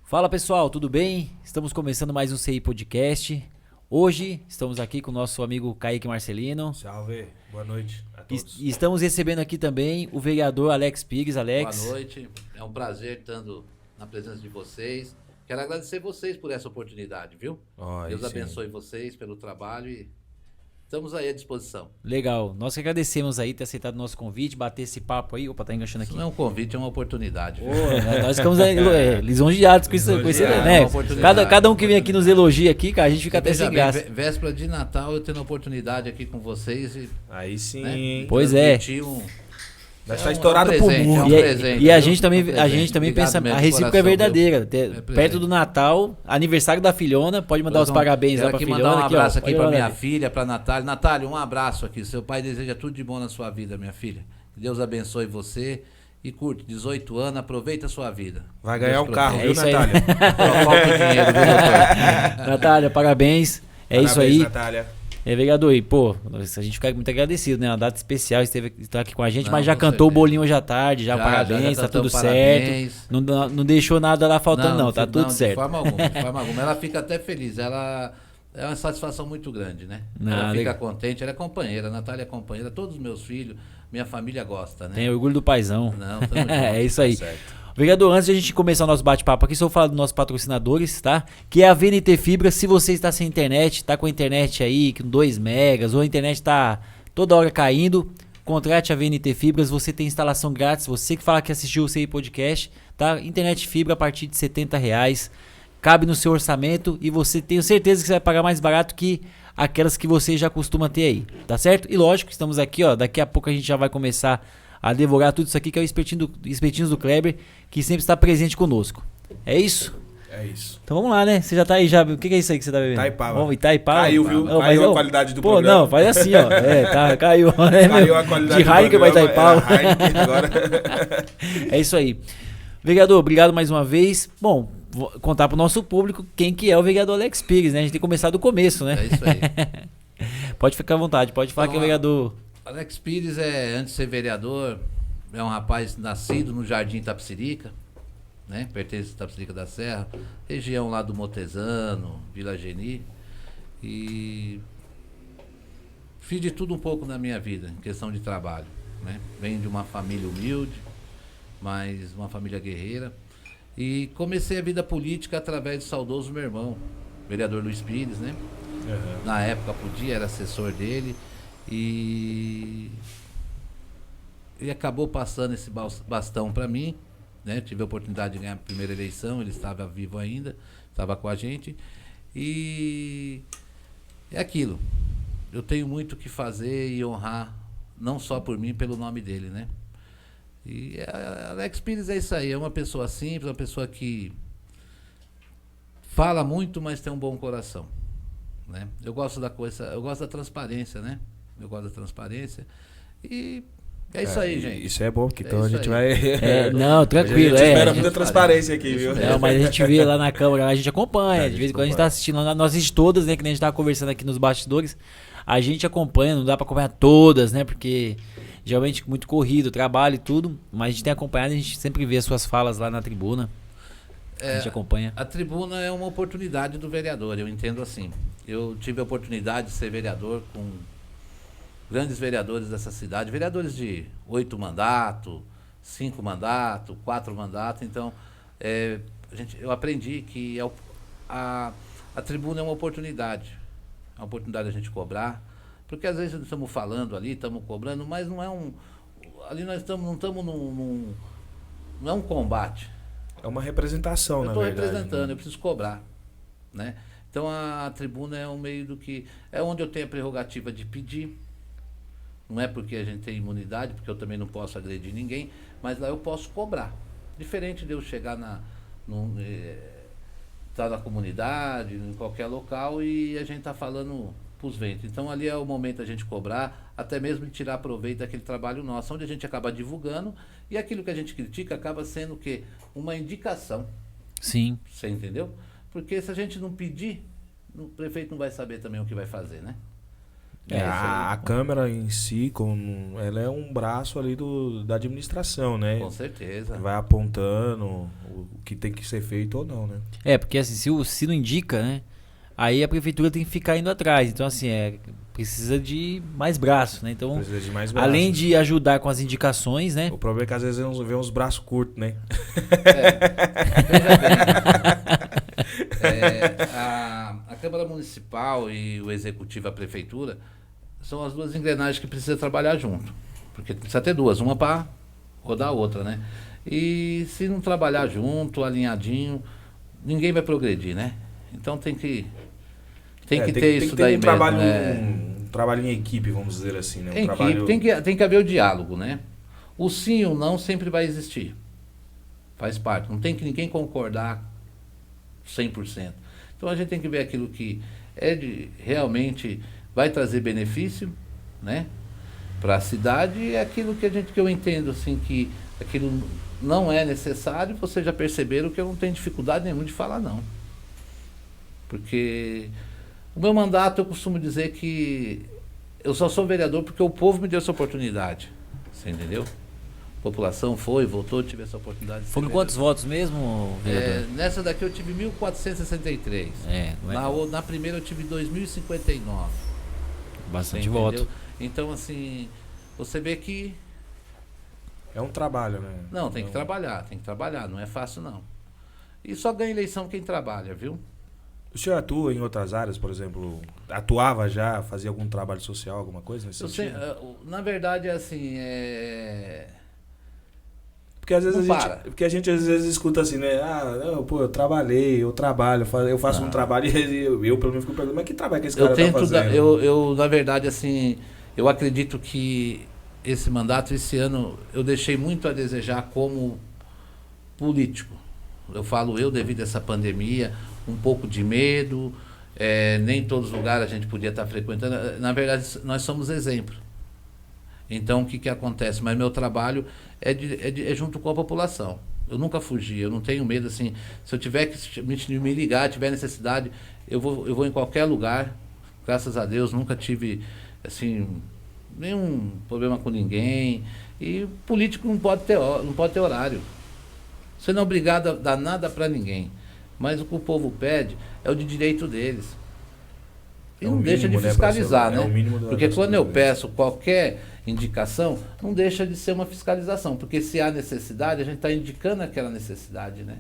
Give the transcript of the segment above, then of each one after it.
Fala pessoal, tudo bem? Estamos começando mais um CI Podcast. Hoje estamos aqui com o nosso amigo Kaique Marcelino. Salve, boa noite a todos. E estamos recebendo aqui também o vereador Alex Pires. Alex. Boa noite, é um prazer estando na presença de vocês. Quero agradecer vocês por essa oportunidade, viu? Deus abençoe vocês pelo trabalho e estamos aí à disposição. Legal, nós que agradecemos aí ter aceitado o nosso convite, bater esse papo aí. Opa, tá enganchando aqui. Isso não é um convite, é uma oportunidade. Nós ficamos lisonjeados com isso, né? Cada um que vem aqui nos elogia aqui, cara, a gente fica até sem graça. Véspera de Natal, eu tendo a oportunidade aqui com vocês e... Aí sim, né, pois é. Nós tá estourado pro mundo. E a gente também pensa, a recíproca é verdadeira. Perto do Natal, aniversário da filhona, pode mandar os parabéns lá pra filhona. Mandar um abraço aqui pra minha filha, pra Natália. Natália, um abraço aqui. Seu pai deseja tudo de bom na sua vida, minha filha. Que Deus abençoe você. E curte, 18 anos, aproveita a sua vida. Vai ganhar um carro, viu, isso aí. Natália? Falta o dinheiro, viu, doutor? Natália, parabéns. Parabéns, isso aí. Natália. Vereador, e pô, a gente fica muito agradecido, né? Uma data especial, está aqui com a gente, Não, mas já cantou o bolinho hoje à tarde, já parabéns, tá tudo parabéns. certo. Não deixou nada lá faltando, não, tá tudo certo. De forma alguma. Ela fica até feliz, ela é uma satisfação muito grande, né? Ela fica contente, ela é companheira, a Natália é companheira, todos os meus filhos, minha família gosta, né? Tem orgulho do paizão. Não, tamo junto, é isso aí. Tá certo. Vereador, antes de a gente começar o nosso bate-papo aqui, só vou falar dos nossos patrocinadores, tá? Que é a VNT Fibra. Se você está sem internet, tá com a internet aí com 2 megas, ou a internet tá toda hora caindo, contrate a VNT Fibras, você tem instalação grátis. Você que fala que assistiu o CI Podcast, tá? Internet fibra a partir de R$70, cabe no seu orçamento e você tem certeza que você vai pagar mais barato que aquelas que você já costuma ter aí, tá certo? E lógico, estamos aqui, ó, daqui a pouco a gente já vai começar a devorar tudo isso aqui, que é o Espetinhos do Kleber, que sempre está presente conosco. É isso? É isso. Então vamos lá, né? Você já tá aí, já. O que é isso aí que você tá bebendo? Itaipava. Itaipava. Caiu, viu? Não, caiu a qualidade do programa. Pô, não, faz assim, ó. caiu. Né, caiu a qualidade de Heineken vai Itaipava. Agora. É isso aí. Vereador, obrigado mais uma vez. Bom, vou contar pro nosso público quem que é o vereador Alex Pires, né? A gente tem que começar do começo, né? É isso aí. Pode ficar à vontade, pode falar que é o vereador... Alex Pires antes de ser vereador, é um rapaz nascido no Jardim Itapecerica, né? Pertence a Itapecerica da Serra, região lá do Motezano, Vila Geni. E fiz de tudo um pouco na minha vida, em questão de trabalho, né? Venho de uma família humilde, mas uma família guerreira. E comecei a vida política através do saudoso meu irmão, vereador Luiz Pires, né? Uhum. Na época podia, era assessor dele. E acabou passando esse bastão para mim, né? Tive a oportunidade de ganhar a primeira eleição, ele estava vivo ainda, estava com a gente. E é aquilo. Eu tenho muito o que fazer e honrar, não só por mim, pelo nome dele, né? E Alex Pires é isso aí, é uma pessoa simples, uma pessoa que fala muito, mas tem um bom coração, né? Eu gosto da transparência, né? Eu gosto da transparência. E é isso aí, gente. Isso é bom, porque então a gente vai... não, tranquilo. A gente espera muita transparência aqui, viu? Não, mas a gente vê lá na Câmara, a gente acompanha. De vez em quando a gente tá assistindo, nós assistimos todas, né? Que nem a gente tava conversando aqui nos bastidores. A gente acompanha, não dá pra acompanhar todas, né? Porque geralmente muito corrido, trabalho e tudo. Mas a gente tem acompanhado, a gente sempre vê as suas falas lá na tribuna. A gente acompanha. A tribuna é uma oportunidade do vereador, eu entendo assim. Eu tive a oportunidade de ser vereador com grandes vereadores dessa cidade, vereadores de 8 mandatos, 5 mandatos, 4 mandatos. Então, eu aprendi que a tribuna é uma oportunidade. É uma oportunidade a gente cobrar, porque às vezes estamos falando ali, estamos cobrando, mas não é ali nós não estamos não é um combate. É uma representação, na verdade. Eu estou representando, eu preciso cobrar, né? Então a tribuna é um meio do que... É onde eu tenho a prerrogativa de pedir. Não é porque a gente tem imunidade, porque eu também não posso agredir ninguém, mas lá eu posso cobrar. Diferente de eu chegar tá na comunidade, em qualquer local, e a gente tá falando pros ventos. Então ali é o momento da gente cobrar, até mesmo de tirar proveito daquele trabalho nosso, onde a gente acaba divulgando, e aquilo que a gente critica acaba sendo o quê? Uma indicação. Sim. Você entendeu? Porque se a gente não pedir, o prefeito não vai saber também o que vai fazer, né? A Câmara em si, ela é um braço ali da administração, né? Com certeza. Vai apontando o que tem que ser feito ou não, né? Porque assim, se não indica, né? Aí a prefeitura tem que ficar indo atrás. Então, assim, precisa de mais braços, né? Então, Precisa de mais braços. além de ajudar com as indicações, né? O problema é que às vezes vê uns braços curtos, né? Veja bem, a Câmara Municipal e o Executivo, a Prefeitura, são as duas engrenagens que precisam trabalhar junto. Porque precisa ter duas, uma para rodar a outra, né? E se não trabalhar junto, alinhadinho, ninguém vai progredir, né? Então tem que ter isso daí mesmo. Um trabalho em equipe, vamos dizer assim, né? Tem que haver o diálogo, né? O sim e o não sempre vai existir. Faz parte. Não tem que ninguém concordar 100%. Então a gente tem que ver aquilo que realmente vai trazer benefício, né, para a cidade, e aquilo que eu entendo assim que aquilo não é necessário. Vocês já perceberam que eu não tenho dificuldade nenhuma de falar não. Porque o meu mandato, eu costumo dizer que eu só sou vereador porque o povo me deu essa oportunidade. Você entendeu? A população voltou, tive essa oportunidade. Foram quantos votos mesmo, vereador? Nessa daqui eu tive 1.463. Na primeira eu tive 2.059. Bastante voto. Então, assim, você vê que... É um trabalho, né? Não, tem que trabalhar, não é fácil não. E só ganha eleição quem trabalha, viu? O senhor atua em outras áreas, por exemplo, atuava já, fazia algum trabalho social, alguma coisa nesse sentido? Na verdade, assim, Porque às vezes a gente às vezes escuta assim, né? Eu trabalhei, eu trabalho, eu faço um trabalho e eu pelo menos fico perguntando, mas que trabalho que esse cara tá fazendo? Eu, na verdade, assim, eu acredito que esse mandato, esse ano, eu deixei muito a desejar como político. Eu falo devido a essa pandemia, um pouco de medo, nem todos os lugares a gente podia estar frequentando. Na verdade, nós somos exemplo. Então, o que acontece? Mas meu trabalho é junto com a população. Eu nunca fugi, eu não tenho medo, assim, se eu tiver que me ligar, tiver necessidade, eu vou em qualquer lugar. Graças a Deus, nunca tive, assim, nenhum problema com ninguém. E político não pode ter horário. Você não é obrigado a dar nada para ninguém. Mas o que o povo pede é o de direito deles. E não deixa de fiscalizar, né? Porque quando eu peço qualquer indicação, não deixa de ser uma fiscalização. Porque se há necessidade, a gente está indicando aquela necessidade, né?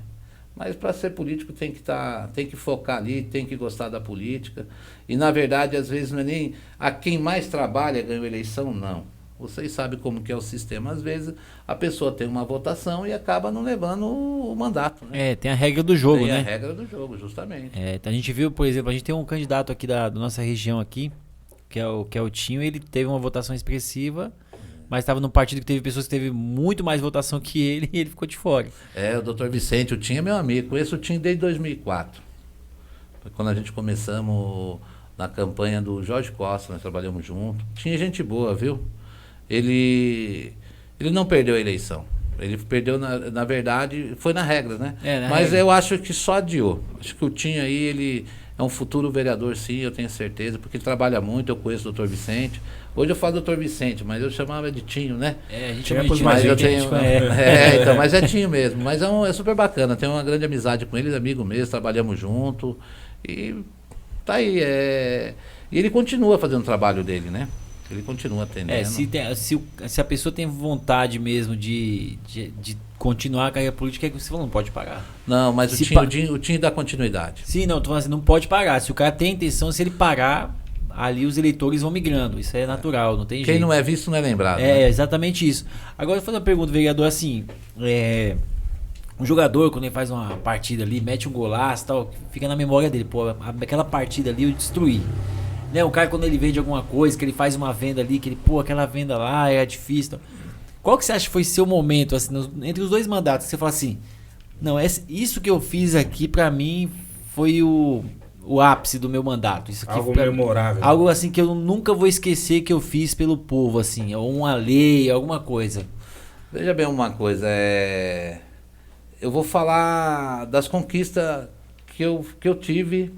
Mas para ser político tem que focar ali, tem que gostar da política. E na verdade, às vezes, não é nem a quem mais trabalha ganhou eleição, não. Vocês sabem como que é o sistema. Às vezes a pessoa tem uma votação e acaba não levando o mandato, né? Tem a regra do jogo, né? Tem a regra do jogo, justamente. A gente viu, por exemplo, a gente tem um candidato aqui da nossa região aqui, que é o Tinho. Ele teve uma votação expressiva, mas estava num partido que teve pessoas que teve muito mais votação que ele e ele ficou de fora. O doutor Vicente, o Tinho é meu amigo. Conheço o Tinho desde 2004. Foi quando a gente começamos na campanha do Jorge Costa, nós trabalhamos junto. Tinha gente boa, viu? Ele não perdeu a eleição. Ele perdeu, na verdade, foi na regra, né? Mas eu acho que só adiou. Acho que o Tinho aí, ele é um futuro vereador, sim, eu tenho certeza, porque ele trabalha muito. Eu conheço o doutor Vicente. Hoje eu falo doutor Vicente, mas eu chamava de Tinho, né? A gente chama de Tinho, mas eu tenho. Então, mas é Tinho mesmo. Mas é super bacana, tenho uma grande amizade com ele, amigo mesmo, trabalhamos junto. E tá aí. E ele continua fazendo o trabalho dele, né? Ele continua atendendo. Se a pessoa tem vontade mesmo de continuar a carreira política, é que você falou, não pode pagar. Não, mas o Tinho dá continuidade. Sim, não, tô falando assim, não pode pagar. Se o cara tem intenção, se ele pagar, ali os eleitores vão migrando. Isso é natural, não tem jeito. Quem não é visto não é lembrado. Né? Exatamente isso. Agora, eu vou fazer uma pergunta, vereador, assim, um jogador, quando ele faz uma partida ali, mete um golaço e tal, fica na memória dele, pô, aquela partida ali eu destruí. Né, o cara, quando ele vende alguma coisa, que ele faz uma venda ali, que ele, aquela venda lá era difícil. Então, qual que você acha que foi seu momento, assim, entre os dois mandatos, que você fala assim, não, isso que eu fiz aqui, pra mim, foi o ápice do meu mandato. Isso aqui algo memorável. Algo assim que eu nunca vou esquecer que eu fiz pelo povo, assim, ou uma lei, alguma coisa. Veja bem uma coisa, eu vou falar das conquistas que eu tive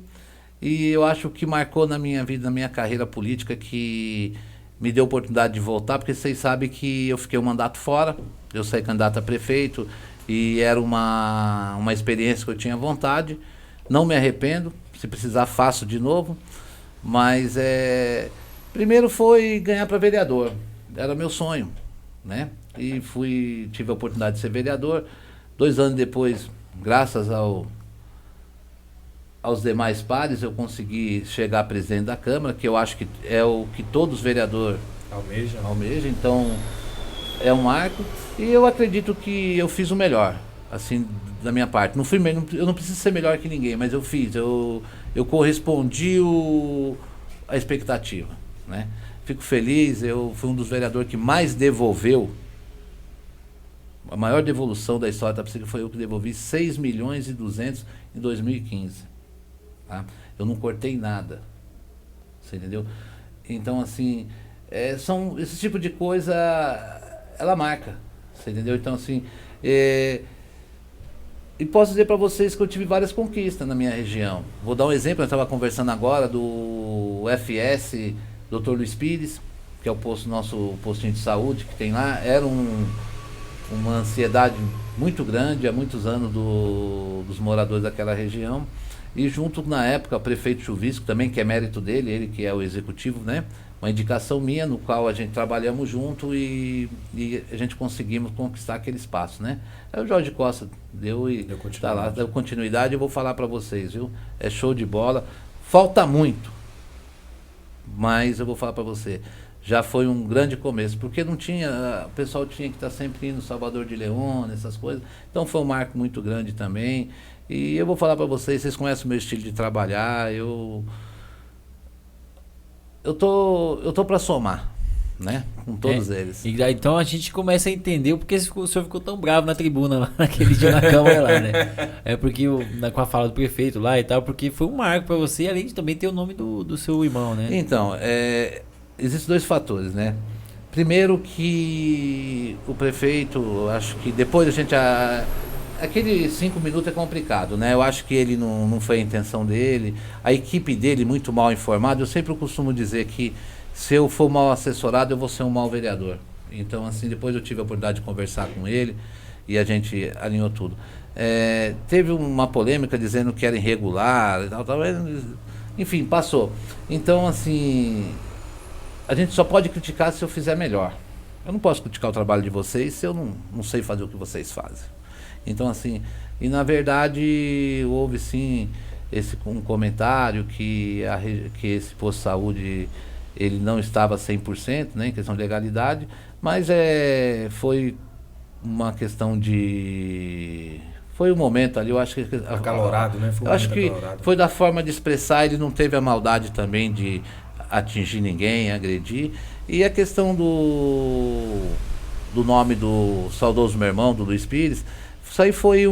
E eu acho que marcou na minha vida, na minha carreira política, que me deu a oportunidade de voltar, porque vocês sabem que eu fiquei um mandato fora, eu saí candidato a prefeito, e era uma experiência que eu tinha vontade. Não me arrependo, se precisar faço de novo, mas primeiro foi ganhar para vereador, era meu sonho, né? E tive a oportunidade de ser vereador. 2 anos depois, graças aos demais pares, eu consegui chegar a presidente da Câmara, que eu acho que é o que todos os vereadores almejam. Então, é um marco. E eu acredito que eu fiz o melhor, assim, da minha parte. Eu não preciso ser melhor que ninguém, mas eu fiz. Eu correspondi à expectativa, né? Fico feliz, eu fui um dos vereadores que mais devolveu. A maior devolução da história da Tapsirica foi eu que devolvi 6 milhões e 200 em 2015. Tá? Eu não cortei nada. Você entendeu? Então, assim, esse tipo de coisa, ela marca. Você entendeu? Então, assim, e posso dizer para vocês que eu tive várias conquistas na minha região. Vou dar um exemplo, eu estava conversando agora do FS Dr. Luiz Pires, que é o nosso postinho de saúde que tem lá. Era uma ansiedade muito grande há muitos anos dos moradores daquela região. E junto, na época, o prefeito Chuvisco também, que é mérito dele, ele que é o executivo, né? Uma indicação minha, no qual a gente trabalhamos junto e a gente conseguimos conquistar aquele espaço, né? Aí o Jorge Costa deu continuidade. Eu vou falar para vocês, viu? É show de bola. Falta muito, mas eu vou falar para você, já foi um grande começo, porque não tinha, o pessoal tinha que estar sempre indo no Salvador de Leona, essas coisas. Então foi um marco muito grande também. E eu vou falar para vocês conhecem o meu estilo de trabalhar, eu tô para somar, né? Com todos eles. E daí, então a gente começa a entender porque o senhor ficou tão bravo na tribuna lá, naquele dia na Câmara lá, né? É porque com a fala do prefeito lá e tal, porque foi um marco para você, além de também ter o nome do seu irmão, né? Então, existem 2 fatores, né? Primeiro que o prefeito, acho que depois a gente... Aqueles 5 minutos é complicado, né? Eu acho que ele não foi a intenção dele. A equipe dele muito mal informada. Eu sempre costumo dizer que se eu for mal assessorado, eu vou ser um mau vereador. Então, assim, depois eu tive a oportunidade de conversar com ele e a gente alinhou tudo. Teve uma polêmica dizendo que era irregular e tal. Enfim, passou. Então, assim, a gente só pode criticar se eu fizer melhor. Eu não posso criticar o trabalho de vocês se eu não sei fazer o que vocês fazem. Então, assim, e na verdade houve sim um comentário que esse posto de saúde ele não estava 100%, né, em questão de legalidade, mas foi uma questão foi um momento ali, eu acho que... Acalorado, né? Eu acho que foi da forma de expressar, ele não teve a maldade também de atingir ninguém, agredir. E a questão do nome do saudoso meu irmão, do Luiz Pires, isso aí foi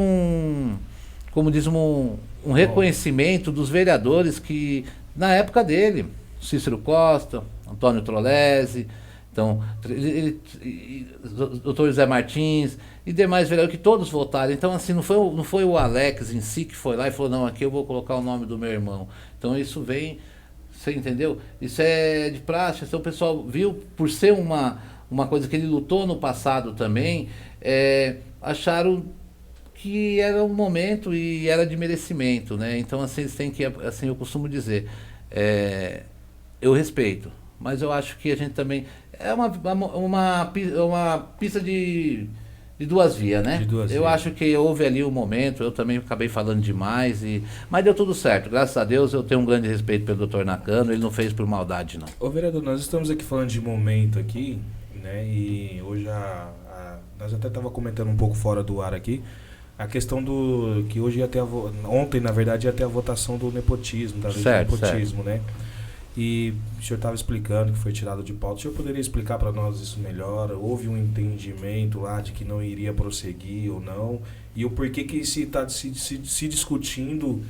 como diz, um reconhecimento dos vereadores que, na época dele, Cícero Costa, Antônio Trolese, então, Dr. José Martins e demais vereadores que todos votaram. Então, assim, não foi o Alex em si que foi lá e falou, não, aqui eu vou colocar o nome do meu irmão. Então, isso vem, você entendeu? Isso é de praxe. Então, o pessoal viu, por ser uma coisa que ele lutou no passado também, acharam que era um momento e era de merecimento, né? Então, assim, eles têm que, assim, eu costumo dizer, eu respeito, mas eu acho que a gente também é uma pista de 2 vias, né? Eu acho que houve ali um momento, eu também acabei falando demais, mas deu tudo certo, graças a Deus. Eu tenho um grande respeito pelo Dr. Nakano, ele não fez por maldade, não. Ô vereador, nós estamos aqui falando de momento aqui, né? E hoje nós até estava comentando um pouco fora do ar aqui, a questão que hoje ia ter ontem, na verdade, ia ter a votação do nepotismo, da lei do nepotismo, né? E o senhor estava explicando que foi tirado de pauta. O senhor poderia explicar para nós isso melhor? Houve um entendimento lá de que não iria prosseguir ou não? E o porquê que se está se discutindo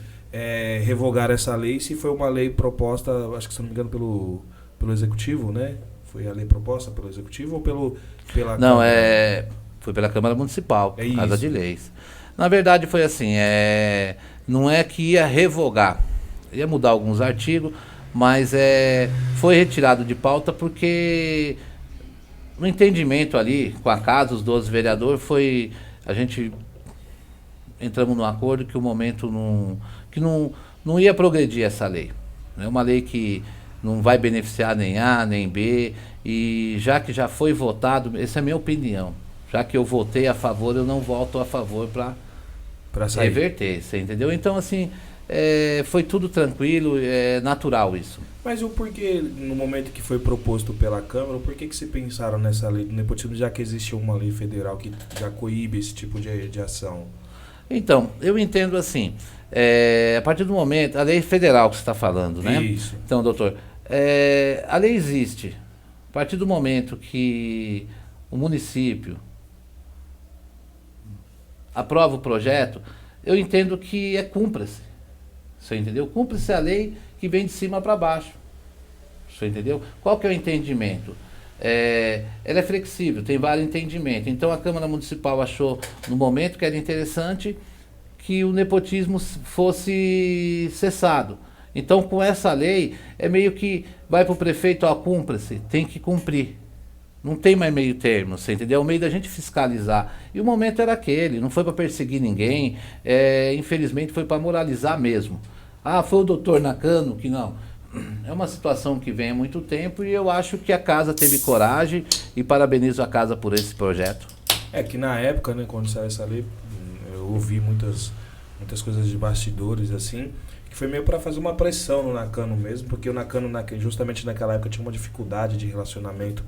revogar essa lei, se foi uma lei proposta, acho que se não me engano, pelo Executivo, né? Foi a lei proposta pelo Executivo ou pela Não, Câmara? Foi pela Câmara Municipal, Casa de Leis. Na verdade foi assim, não é que ia revogar. ia mudar alguns artigos, mas foi retirado de pauta porque no entendimento ali com a casa, os 12 vereadores, a gente entramos num acordo que o momento não ia progredir essa lei. É uma lei que não vai beneficiar nem A, nem B, e já que já foi votado, essa é a minha opinião, já que eu votei a favor, eu não voto a favor para reverter, você entendeu? Então, assim, foi tudo tranquilo, é natural isso. Mas o porquê, no momento que foi proposto pela Câmara, o porquê que se pensaram nessa lei do nepotismo, já que existe uma lei federal que já coíbe esse tipo de ação? Então, eu entendo assim, a partir do momento, a lei federal que você está falando, né? Isso. Então, doutor, a lei existe. A partir do momento que o município aprova o projeto, eu entendo que cumpra-se. Você entendeu? Cumpre-se a lei que vem de cima para baixo. Você entendeu? Qual que é o entendimento? Ela é flexível, tem vários entendimentos. Então a Câmara Municipal achou, no momento, que era interessante que o nepotismo fosse cessado. Então, com essa lei, meio que vai para o prefeito, cumpra-se, tem que cumprir. Não tem mais meio termo, você entendeu? É o meio da gente fiscalizar. E o momento era aquele, não foi para perseguir ninguém, infelizmente foi para moralizar mesmo. Foi o doutor Nakano que não. É uma situação que vem há muito tempo e eu acho que a casa teve coragem e parabenizo a casa por esse projeto. Que na época, né, quando saiu essa lei, eu ouvi muitas coisas de bastidores, assim, que foi meio para fazer uma pressão no Nakano mesmo, porque o Nakano, justamente naquela época, tinha uma dificuldade de relacionamento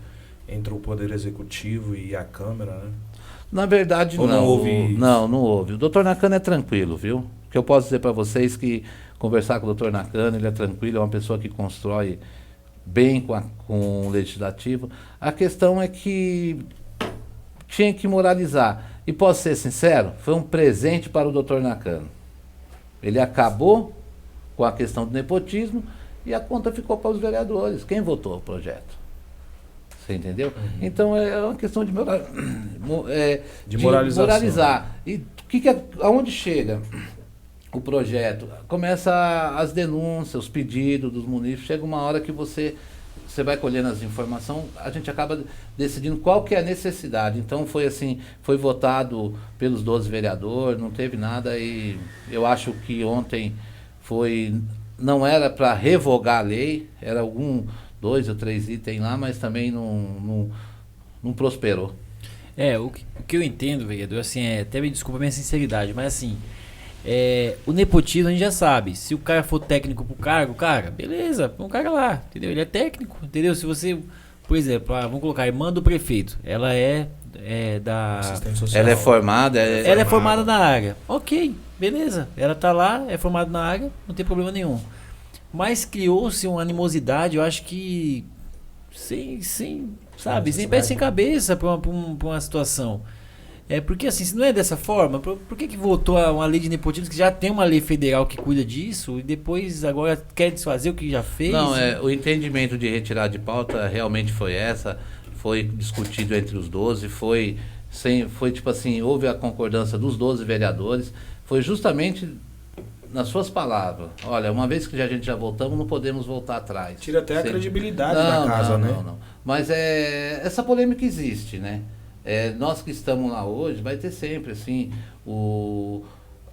entre o Poder Executivo e a Câmara, né? Na verdade, Ou não houve isso? Não houve. O doutor Nakano é tranquilo, viu? O que eu posso dizer para vocês que conversar com o doutor Nakano, ele é tranquilo, é uma pessoa que constrói bem com o legislativo. A questão é que tinha que moralizar. E posso ser sincero, foi um presente para o doutor Nakano. Ele acabou com a questão do nepotismo e a conta ficou para os vereadores. Quem votou o projeto? Você entendeu? Uhum. Então é uma questão de moralizar. E aonde chega o projeto? Começa as denúncias, os pedidos dos munícipes. Chega uma hora que você vai colhendo as informações, a gente acaba decidindo qual que é a necessidade. Então foi assim, foi votado pelos 12 vereadores, não teve nada, e eu acho que ontem não era para revogar a lei, era 2 ou 3 itens lá, mas também não prosperou. O que eu entendo, vereador, assim, até me desculpa a minha sinceridade, mas assim, o nepotismo a gente já sabe, se o cara for técnico pro cargo, cara, beleza, põe um cara lá, entendeu? Ele é técnico, entendeu? Se você, por exemplo, vamos colocar a irmã do prefeito, ela é da assistente social. Ela é formada, ela é formada na área, ok, beleza, ela tá lá, é formada na área, não tem problema nenhum. Mas criou-se uma animosidade, eu acho que sem pé sem cabeça para uma situação. Porque assim, se não é dessa forma, por que votou uma lei de nepotismo que já tem uma lei federal que cuida disso e depois agora quer desfazer o que já fez? Não, o entendimento de retirar de pauta realmente foi discutido entre os 12, foi tipo assim, houve a concordância dos 12 vereadores, foi justamente nas suas palavras, olha, uma vez que a gente já voltamos, não podemos voltar atrás. Tira até a credibilidade da casa, né? Não. Mas essa polêmica existe, né? Nós que estamos lá hoje, vai ter sempre, assim,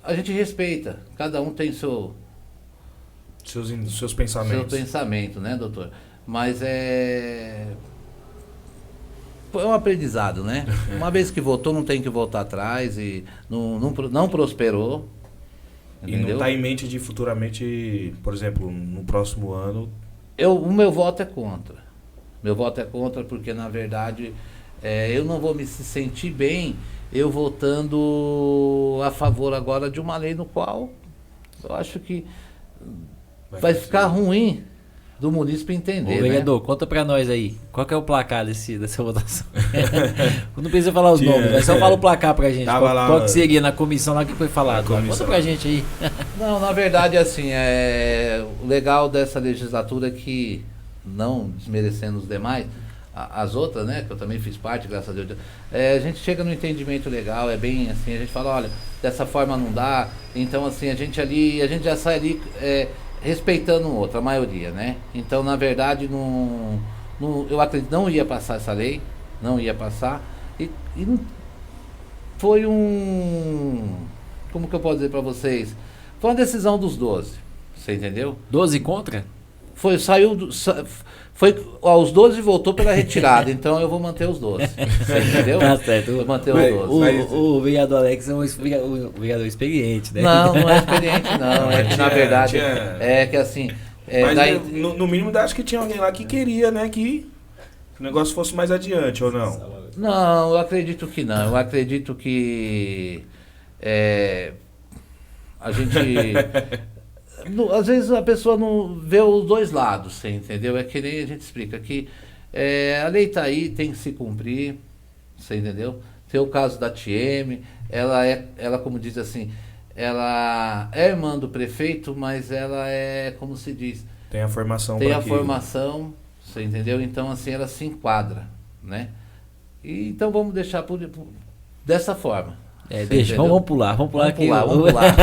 a gente respeita, cada um tem seus pensamentos. Seu pensamento, né, doutor? Mas foi um aprendizado, né? Uma vez que votou, não tem que voltar atrás e não prosperou. Entendeu? E não está em mente de futuramente, por exemplo, no próximo ano... O meu voto é contra. Meu voto é contra porque, na verdade, eu não vou me sentir bem eu votando a favor agora de uma lei no qual eu acho que vai ficar ruim do munícipe entender. Ô, vereador, conta pra nós aí, qual que é o placar dessa votação? Não precisa falar os nomes, mas só fala o placar pra gente. Qual que seria na comissão lá que foi falado? Conta pra gente aí. Não, na verdade, assim, o legal dessa legislatura é que, não desmerecendo os demais, as outras, né, que eu também fiz parte, graças a Deus, a gente chega no entendimento legal, é bem assim, a gente fala, olha, dessa forma não dá, então assim, a gente já sai ali respeitando o outro, a maioria, né? Então, na verdade, eu acredito que não ia passar essa lei, não ia passar, e não foi como que eu posso dizer para vocês? Foi uma decisão dos 12, você entendeu? 12 contra? Os 12 voltou pela retirada, então eu vou manter os 12. Você entendeu? Tá certo. Vou manter os 12. O vereador Alex é um vereador experiente, né? Não é experiente, não. É que na verdade, é que assim. Mas daí, no mínimo, acho que tinha alguém lá que queria, né, que o negócio fosse mais adiante, ou não? não, eu acredito que não. Eu acredito que a gente. Às vezes a pessoa não vê os dois lados, você entendeu? É que nem a gente explica que a lei tá aí, tem que se cumprir, você entendeu? Tem o caso da TM, ela como diz assim, ela é irmã do prefeito, mas ela é, como se diz... Tem a formação. Tem a formação, você entendeu? Então assim, ela se enquadra, né? E, então vamos deixar dessa forma. Deixa, vamos pular aqui. Vamos pular.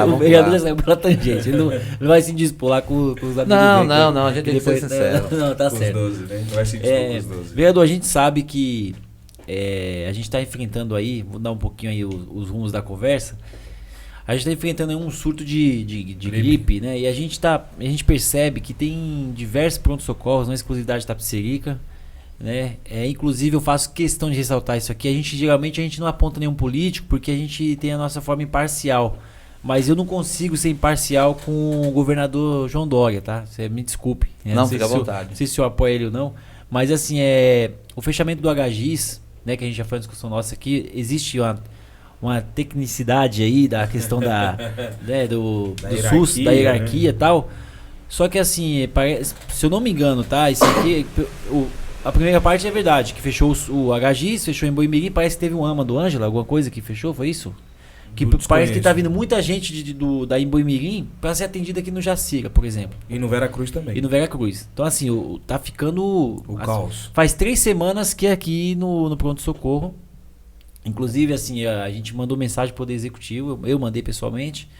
O vereador já saiu pela tangente, ele não vai se dispor lá com os amigos. Não, a gente tem que ser sincero. Não, tá Com certo. Os 12, né? Não vai se dispor com os 12. Vereador, a gente sabe que a gente está enfrentando aí, vou dar um pouquinho aí os rumos da conversa, a gente está enfrentando aí um surto de gripe, né? E a gente percebe que tem diversos pronto-socorros, não é exclusividade de Tapicerica, né? Inclusive eu faço questão de ressaltar isso aqui. Geralmente a gente não aponta nenhum político porque a gente tem a nossa forma imparcial, mas eu não consigo ser imparcial com o governador João Dória, tá? Você me desculpe, né? Não, fica à vontade. Não sei se eu apoio ele ou não, mas assim, o fechamento do HGIS, né, que a gente já foi uma discussão nossa aqui, existe uma tecnicidade aí da questão né, do SUS, da hierarquia, né? E tal. Só que assim, se eu não me engano, tá? Isso aqui, a primeira parte é verdade, que fechou o HGIS, fechou em Boimirim, parece que teve um AMA do Ângela, alguma coisa que fechou, foi isso? Que parece que tá vindo muita gente da Boimirim para ser atendida aqui no Jacira, por exemplo. E no Veracruz também. E no Veracruz. Então assim, tá ficando... O caos. Faz 3 semanas que aqui no pronto-socorro, inclusive assim, a gente mandou mensagem pro Poder Executivo, eu mandei pessoalmente,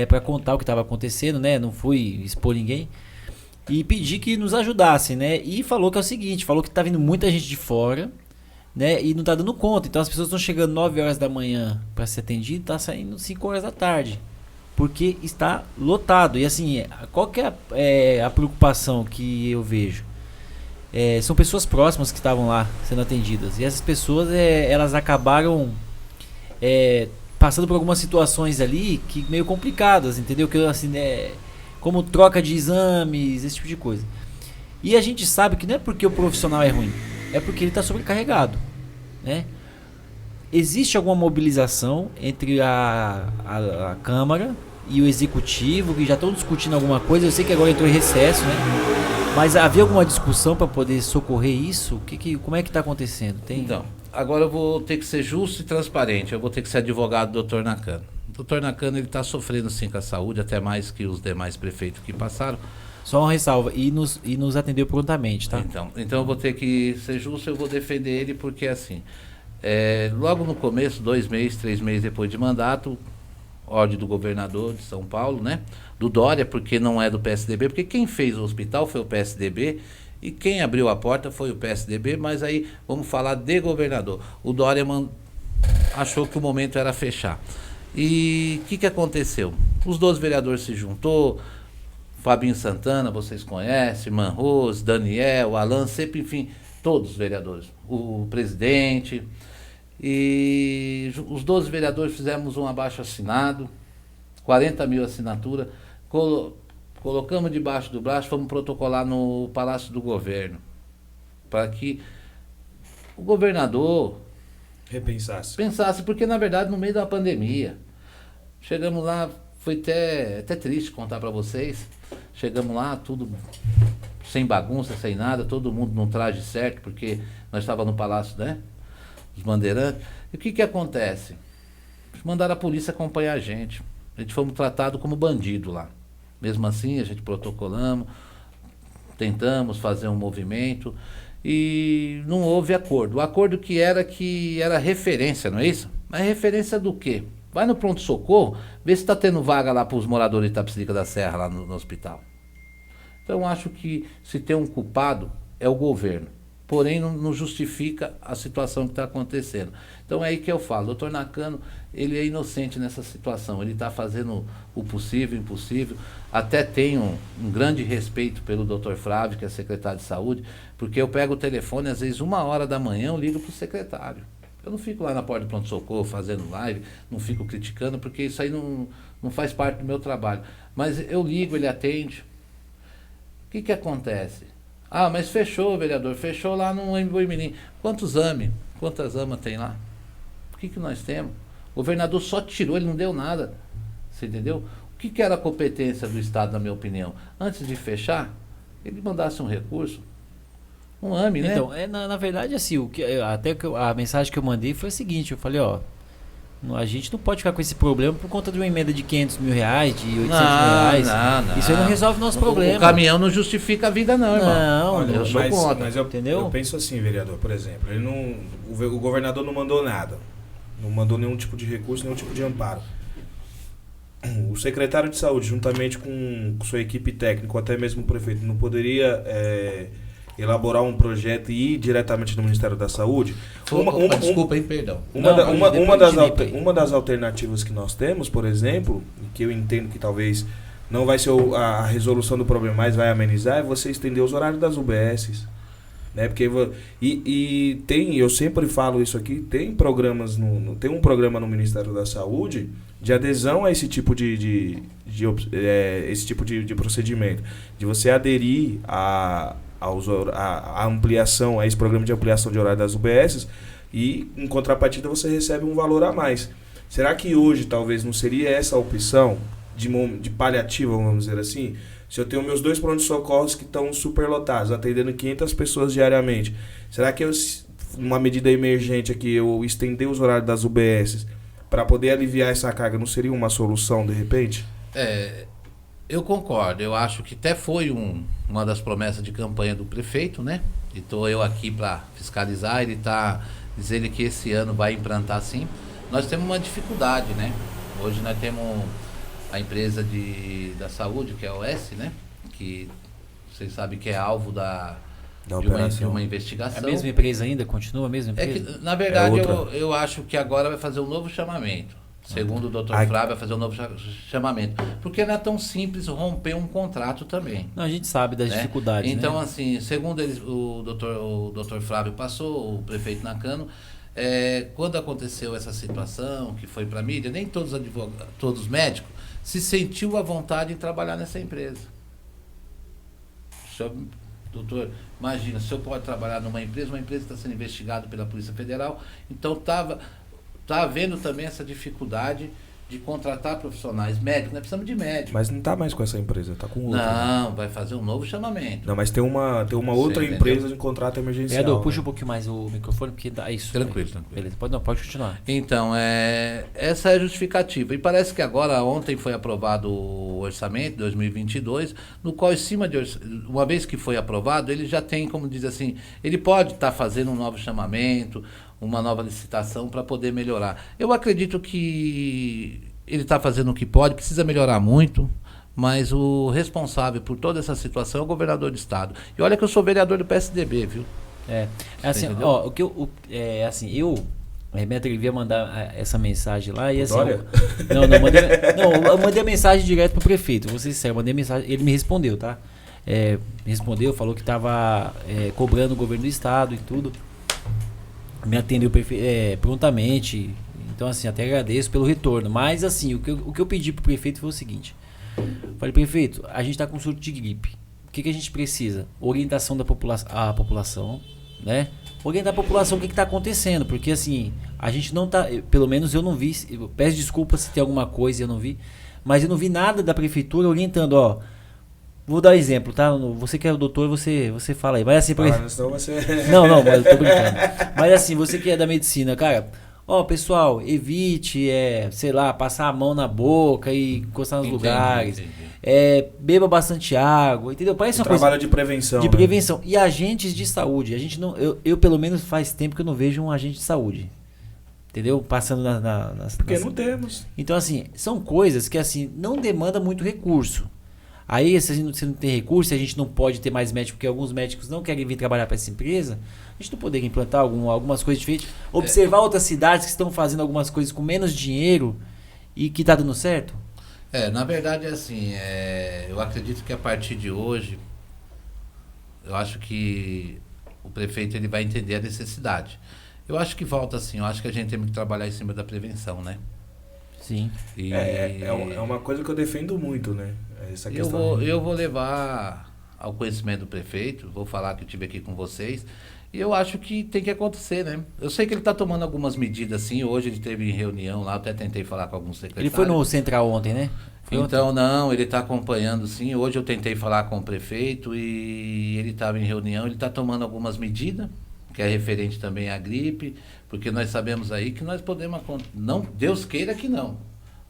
para contar o que estava acontecendo, né? Não fui expor ninguém. E pedi que nos ajudassem, né? E falou que é o seguinte, falou que tá vindo muita gente de fora, né? E não tá dando conta. Então as pessoas estão chegando 9 horas da manhã para ser atendido, tá saindo 5 horas da tarde. Porque está lotado. E assim, qual que é a preocupação que eu vejo? São pessoas próximas que estavam lá sendo atendidas. E essas pessoas, elas acabaram passando por algumas situações ali que meio complicadas, entendeu? Que assim, como troca de exames, esse tipo de coisa. E a gente sabe que não é porque o profissional é ruim, é porque ele está sobrecarregado, né? Existe alguma mobilização entre a Câmara e o Executivo, que já estão discutindo alguma coisa. Eu sei que agora entrou em recesso, né? Mas havia alguma discussão para poder socorrer isso? Como é que está acontecendo? Então, agora eu vou ter que ser justo e transparente. Eu vou ter que ser advogado do Dr. Nakano. O Dr. Nakano, ele está sofrendo sim com a saúde, até mais que os demais prefeitos que passaram. Só uma ressalva, e nos atendeu prontamente, tá? Então eu vou ter que ser justo, eu vou defender ele, porque assim, logo no começo, 2 meses, 3 meses depois de mandato, ordem do governador de São Paulo, né? Do Dória, porque não é do PSDB, porque quem fez o hospital foi o PSDB, e quem abriu a porta foi o PSDB, mas aí vamos falar de governador. O Dória achou que o momento era fechar. E o que aconteceu? Os 12 vereadores se juntou, Fabinho Santana, vocês conhecem, Manrose, Daniel, Alan, sempre, enfim, todos os vereadores, o presidente, e os 12 vereadores fizemos um abaixo-assinado, 40 mil assinaturas, colocamos debaixo do braço, fomos protocolar no Palácio do Governo, para que o governador pensasse, porque na verdade no meio da pandemia, chegamos lá, foi até triste contar para vocês, chegamos lá, tudo sem bagunça, sem nada, todo mundo num traje certo, porque nós estávamos no Palácio, né, dos Bandeirantes. E o que acontece? Mandaram a polícia acompanhar a gente fomos tratados como bandido lá. Mesmo assim, a gente protocolamos, tentamos fazer um movimento e não houve acordo. O acordo que era referência, não é isso? Mas referência do quê? Vai no pronto-socorro, vê se está tendo vaga lá para os moradores de Itapecerica da Serra, lá no hospital. Então, eu acho que se tem um culpado, é o governo. Porém, não justifica a situação que está acontecendo. Então, é aí que eu falo. O doutor Nakano, ele é inocente nessa situação. Ele está fazendo o possível, o impossível. Até tenho um grande respeito pelo doutor Flávio, que é secretário de saúde, porque eu pego o telefone, às vezes 1h da manhã, eu ligo para o secretário. Eu não fico lá na porta do pronto-socorro fazendo live, não fico criticando, porque isso aí não faz parte do meu trabalho. Mas eu ligo, ele atende. O que acontece? Ah, mas fechou, vereador, fechou lá no Embu-Mirim. Quantas AMAs tem lá? O que nós temos? O governador só tirou, ele não deu nada. Você entendeu? O que era a competência do Estado, na minha opinião? Antes de fechar, ele mandasse um recurso. Um AME, né? Então, na verdade, assim, a mensagem que eu mandei foi a seguinte, eu falei, ó, a gente não pode ficar com esse problema por conta de uma emenda de 500 mil reais, de 800 mil reais. Não. Isso aí não resolve o nosso problema. O caminhão não justifica a vida, não, irmão. Não, Olha, eu sou contra. Mas entendeu? Eu penso assim, vereador, por exemplo, o governador não mandou nada. Não mandou nenhum tipo de recurso, nenhum tipo de amparo. O secretário de saúde, juntamente com sua equipe técnica, ou até mesmo o prefeito, não poderia elaborar um projeto e ir diretamente no Ministério da Saúde? Desculpa, hein, perdão. Uma das alternativas que nós temos, por exemplo, que eu entendo que talvez não vai ser a resolução do problema, mas vai amenizar, é você estender os horários das UBSs. Né? Porque, eu sempre falo isso aqui, tem programas tem um programa no Ministério da Saúde de adesão a esse tipo de procedimento, de você aderir a ampliação, a esse programa de ampliação de horário das UBSs, e em contrapartida você recebe um valor a mais. Será que hoje talvez não seria essa a opção de paliativa, vamos dizer assim? Se eu tenho meus 2 pronto-socorros que estão superlotados, atendendo 500 pessoas diariamente, será que uma medida emergente aqui, eu estender os horários das UBSs para poder aliviar essa carga, não seria uma solução de repente? Eu concordo. Eu acho que até foi uma das promessas de campanha do prefeito, né? E estou eu aqui para fiscalizar. Ele está dizendo que esse ano vai implantar sim. Nós temos uma dificuldade, né? Hoje nós temos a empresa da saúde, que é a OS, né? Que vocês sabem que é alvo de uma investigação. É a mesma empresa ainda? Continua a mesma empresa? Na verdade, eu acho que agora vai fazer um novo chamamento. Segundo o doutor Flávio, vai fazer um novo chamamento. Porque não é tão simples romper um contrato também. Não, a gente sabe das dificuldades, então, né? assim, segundo o doutor Flávio passou, o prefeito Nakano, quando aconteceu essa situação, que foi para a mídia, nem todos os advogados, todos os médicos, se sentiu à vontade em trabalhar nessa empresa. Doutor, imagina, o senhor pode trabalhar numa empresa está sendo investigada pela Polícia Federal, então está havendo também essa dificuldade de contratar profissionais médicos, nós precisamos de médicos. Mas não está mais com essa empresa, está com outra. Não, vai fazer um novo chamamento. Não, mas tem uma outra empresa de contrato emergencial. Vereador, puxa um pouquinho mais o microfone, porque dá isso. Tranquilo. Beleza, pode continuar. Então, essa é a justificativa. E parece que agora, ontem foi aprovado o orçamento 2022, no qual, uma vez que foi aprovado, ele já tem, como diz assim, ele pode estar fazendo um novo chamamento, uma nova licitação para poder melhorar. Eu acredito que ele está fazendo o que pode, precisa melhorar muito, mas o responsável por toda essa situação é o governador do estado. E olha que eu sou vereador do PSDB, viu? Assim, ó, Rebeto, ele ia mandar essa mensagem lá e assim... eu mandei a mensagem direto pro prefeito, vou ser sincero, mandei a mensagem, ele me respondeu, tá? Respondeu, falou que estava cobrando o governo do estado e tudo. Me atendeu prontamente, então assim, até agradeço pelo retorno, mas assim, o que eu pedi pro prefeito foi o seguinte, falei, prefeito, a gente tá com surto de gripe, o que a gente precisa? Orientação da população, né? Orientar a população o que tá acontecendo, porque assim, a gente não tá, pelo menos eu não vi, eu peço desculpas se tem alguma coisa e eu não vi, mas eu não vi nada da prefeitura orientando, ó. Vou dar um exemplo, tá? Você que é o doutor, você fala aí. Mas assim, Não, mas eu tô brincando. Mas assim, você que é da medicina, cara, pessoal, evite, passar a mão na boca e encostar nos lugares. Beba bastante água, entendeu? Parece uma trabalho de prevenção. De prevenção. E agentes de saúde. A gente não, eu pelo menos faz tempo que eu não vejo um agente de saúde. entendeu? Passando Porque não temos. Então, assim, são coisas que, assim, não demanda muito recurso. Aí, se você não tem recurso, se a gente não pode ter mais médico, porque alguns médicos não querem vir trabalhar para essa empresa, a gente não poderia implantar algumas coisas diferentes. Observar outras cidades que estão fazendo algumas coisas com menos dinheiro e que tá dando certo. Na verdade, é assim, eu acredito que a partir de hoje, eu acho que o prefeito ele vai entender a necessidade. Eu acho que volta assim, eu acho que a gente tem que trabalhar em cima da prevenção, né? Sim. É uma coisa que eu defendo muito, né? Essa questão. Eu vou levar ao conhecimento do prefeito, vou falar que eu estive aqui com vocês, e eu acho que tem que acontecer, né? Eu sei que ele está tomando algumas medidas, assim, hoje ele teve reunião lá, eu até tentei falar com alguns secretários. Ele foi no Central ontem, né? Então, não, ele está acompanhando, sim. Hoje eu tentei falar com o prefeito e ele estava em reunião, ele está tomando algumas medidas, que é referente também à gripe, porque nós sabemos aí que nós podemos, não, Deus queira que não,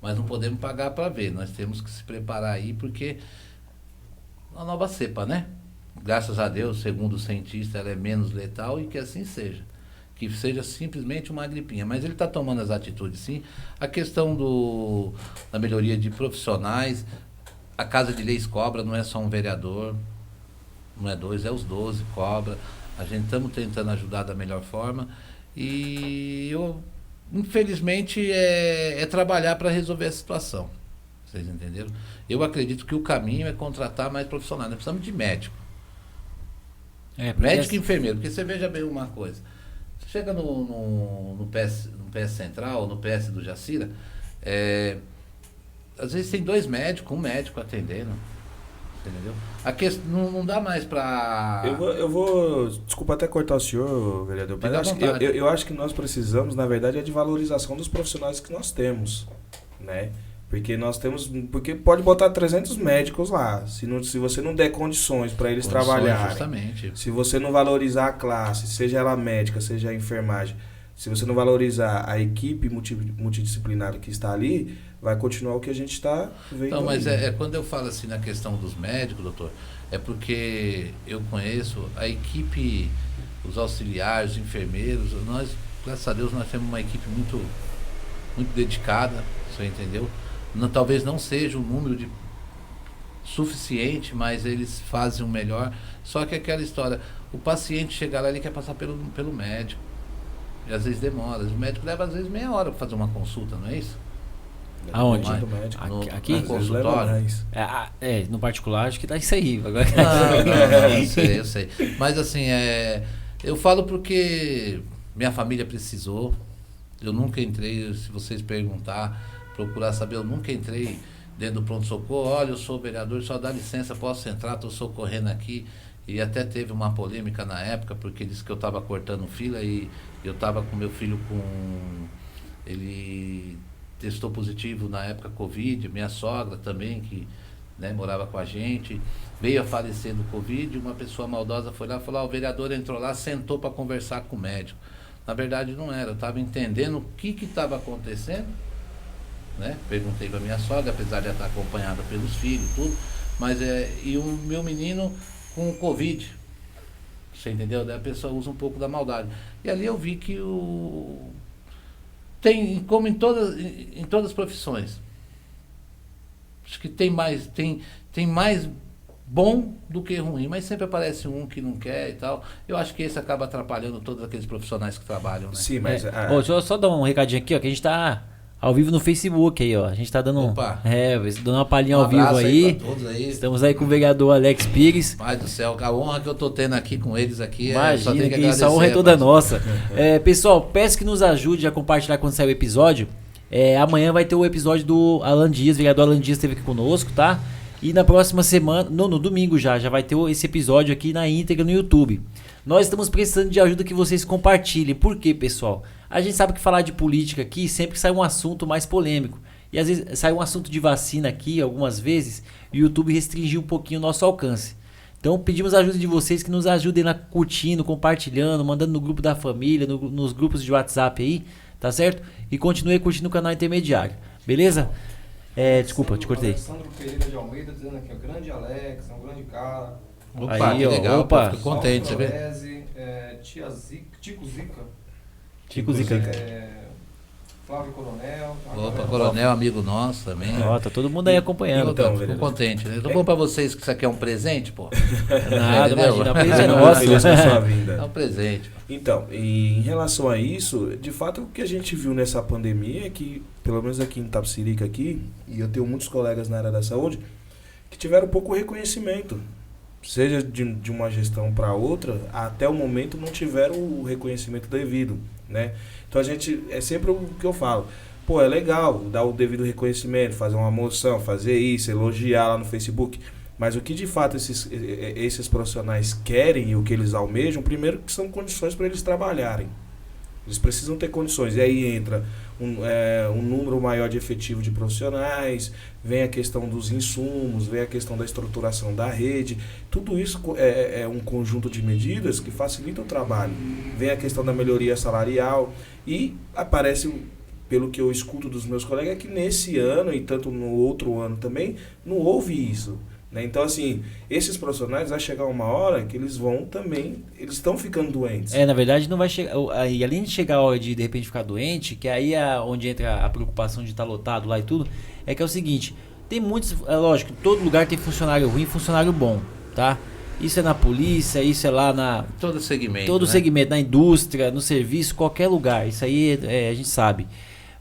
mas não podemos pagar para ver. Nós temos que se preparar aí, porque a nova cepa, né? Graças a Deus, segundo o cientista, ela é menos letal e que assim seja. Que seja simplesmente uma gripinha. Mas ele está tomando as atitudes, sim. A questão da melhoria de profissionais, a Casa de Leis cobra, não é só um vereador, não é 2, é os 12, cobra. A gente estamos tentando ajudar da melhor forma. E eu, infelizmente, é trabalhar para resolver a situação. Vocês entenderam? Eu acredito que o caminho é contratar mais profissionais. Nós precisamos de médico. Médico e enfermeiro. Porque você veja bem uma coisa. Você chega no PS Central, no PS do Jacira, às vezes tem 2 médicos, um médico atendendo. Entendeu? A questão não dá mais para... Eu vou... Desculpa até cortar o senhor, vereador, mas eu acho que nós precisamos, na verdade, de valorização dos profissionais que nós temos, né? Porque pode botar 300 médicos lá, se você não der condições para eles trabalharem, justamente. Se você não valorizar a classe, seja ela médica, seja a enfermagem, se você não valorizar a equipe multidisciplinar que está ali, vai continuar o que a gente está vendo. Não, mas quando eu falo assim na questão dos médicos, doutor, é porque eu conheço a equipe, os auxiliares, os enfermeiros, nós, graças a Deus, nós temos uma equipe muito, muito dedicada, você entendeu? Talvez não seja um número suficiente, mas eles fazem o melhor. Só que aquela história, o paciente chegar lá, ele quer passar pelo médico. E às vezes demora. O médico leva às vezes meia hora para fazer uma consulta, não é isso? Aonde? Aqui? No consultório. No particular, acho que tá isso aí. Agora... Não, eu sei. Mas assim, eu falo porque minha família precisou. Eu nunca entrei, se vocês procurar saber, eu nunca entrei dentro do pronto-socorro. Olha, eu sou vereador, só dá licença, posso entrar, estou socorrendo aqui. E até teve uma polêmica na época, porque disse que eu estava cortando fila e eu estava com meu filho ele testou positivo na época Covid, minha sogra também, que morava com a gente, veio a falecer do Covid, uma pessoa maldosa foi lá e falou, o vereador entrou lá, sentou para conversar com o médico. Na verdade não era, eu estava entendendo o que estava acontecendo, né? Perguntei para minha sogra, apesar de ela estar acompanhada pelos filhos e tudo, mas e o meu menino com o Covid, você entendeu? Daí a pessoa usa um pouco da maldade. E ali eu vi que tem, como em todas as profissões, acho que tem mais bom do que ruim, mas sempre aparece um que não quer e tal. Eu acho que esse acaba atrapalhando todos aqueles profissionais que trabalham, né? Sim, mas... deixa eu só dar um recadinho aqui, ó, que a gente tá ao vivo no Facebook aí, ó. A gente tá dando dando uma palhinha ao vivo aí. Estamos aí com o vereador Alex Pires. Pai do céu, a honra que eu tô tendo aqui com eles aqui. Imagina, só que isso, a honra é toda nossa. Pessoal, peço que nos ajude a compartilhar quando sair o episódio. Amanhã vai ter o episódio do Alan Dias, vereador Alan Dias esteve aqui conosco, tá? E na próxima semana, no domingo já vai ter esse episódio aqui na íntegra no YouTube. Nós estamos precisando de ajuda que vocês compartilhem. Por quê, pessoal? A gente sabe que falar de política aqui sempre sai um assunto mais polêmico. E às vezes sai um assunto de vacina aqui, algumas vezes, e o YouTube restringiu um pouquinho o nosso alcance. Então pedimos a ajuda de vocês que nos ajudem lá curtindo, compartilhando, mandando no grupo da família, nos grupos de WhatsApp aí, tá certo? E continue curtindo o canal Intermediário, beleza? Desculpa, te cortei. Alexandre Pereira de Almeida dizendo aqui, ó, grande Alex, é um grande cara. Opa, aí, que legal, fico contente, você vê? Tico Zica. Tico Zica. Flávio Coronel. Opa, Coronel, amigo nosso também. Ó, tá todo mundo aí acompanhando. Então, Fico contente, né? Eu tô falando pra vocês que isso aqui é um presente, pô. Nada, Entendeu? imagina, a presente é Não, nossa. feliz com a sua É vinda. um presente. Então, e em relação a isso, de fato o que a gente viu nessa pandemia é que, pelo menos aqui em Itapecerica aqui, e eu tenho muitos colegas na área da saúde, que tiveram pouco reconhecimento. Seja de uma gestão para outra, até o momento não tiveram o reconhecimento devido, né? Então a gente, é sempre o que eu falo, pô, é legal dar o devido reconhecimento, fazer uma moção, fazer isso, elogiar lá no Facebook, mas o que de fato esses profissionais querem e o que eles almejam, primeiro que são condições para eles trabalharem. Eles precisam ter condições. E aí entra um número maior de efetivo de profissionais, vem a questão dos insumos, vem a questão da estruturação da rede. Tudo isso é um conjunto de medidas que facilita o trabalho. Vem a questão da melhoria salarial e aparece, pelo que eu escuto dos meus colegas, que nesse ano e tanto no outro ano também, não houve isso. Né? Então, assim, esses profissionais vai chegar uma hora que eles vão também, eles estão ficando doentes. Na verdade não vai chegar, e além de chegar a hora de repente ficar doente, que aí é onde entra a preocupação de estar lotado lá e tudo, é que é o seguinte, tem muitos, é lógico, todo lugar tem funcionário ruim e funcionário bom, tá? Isso é na polícia, isso é lá na... Todo segmento, Todo né? segmento, na indústria, no serviço, qualquer lugar, isso aí a gente sabe.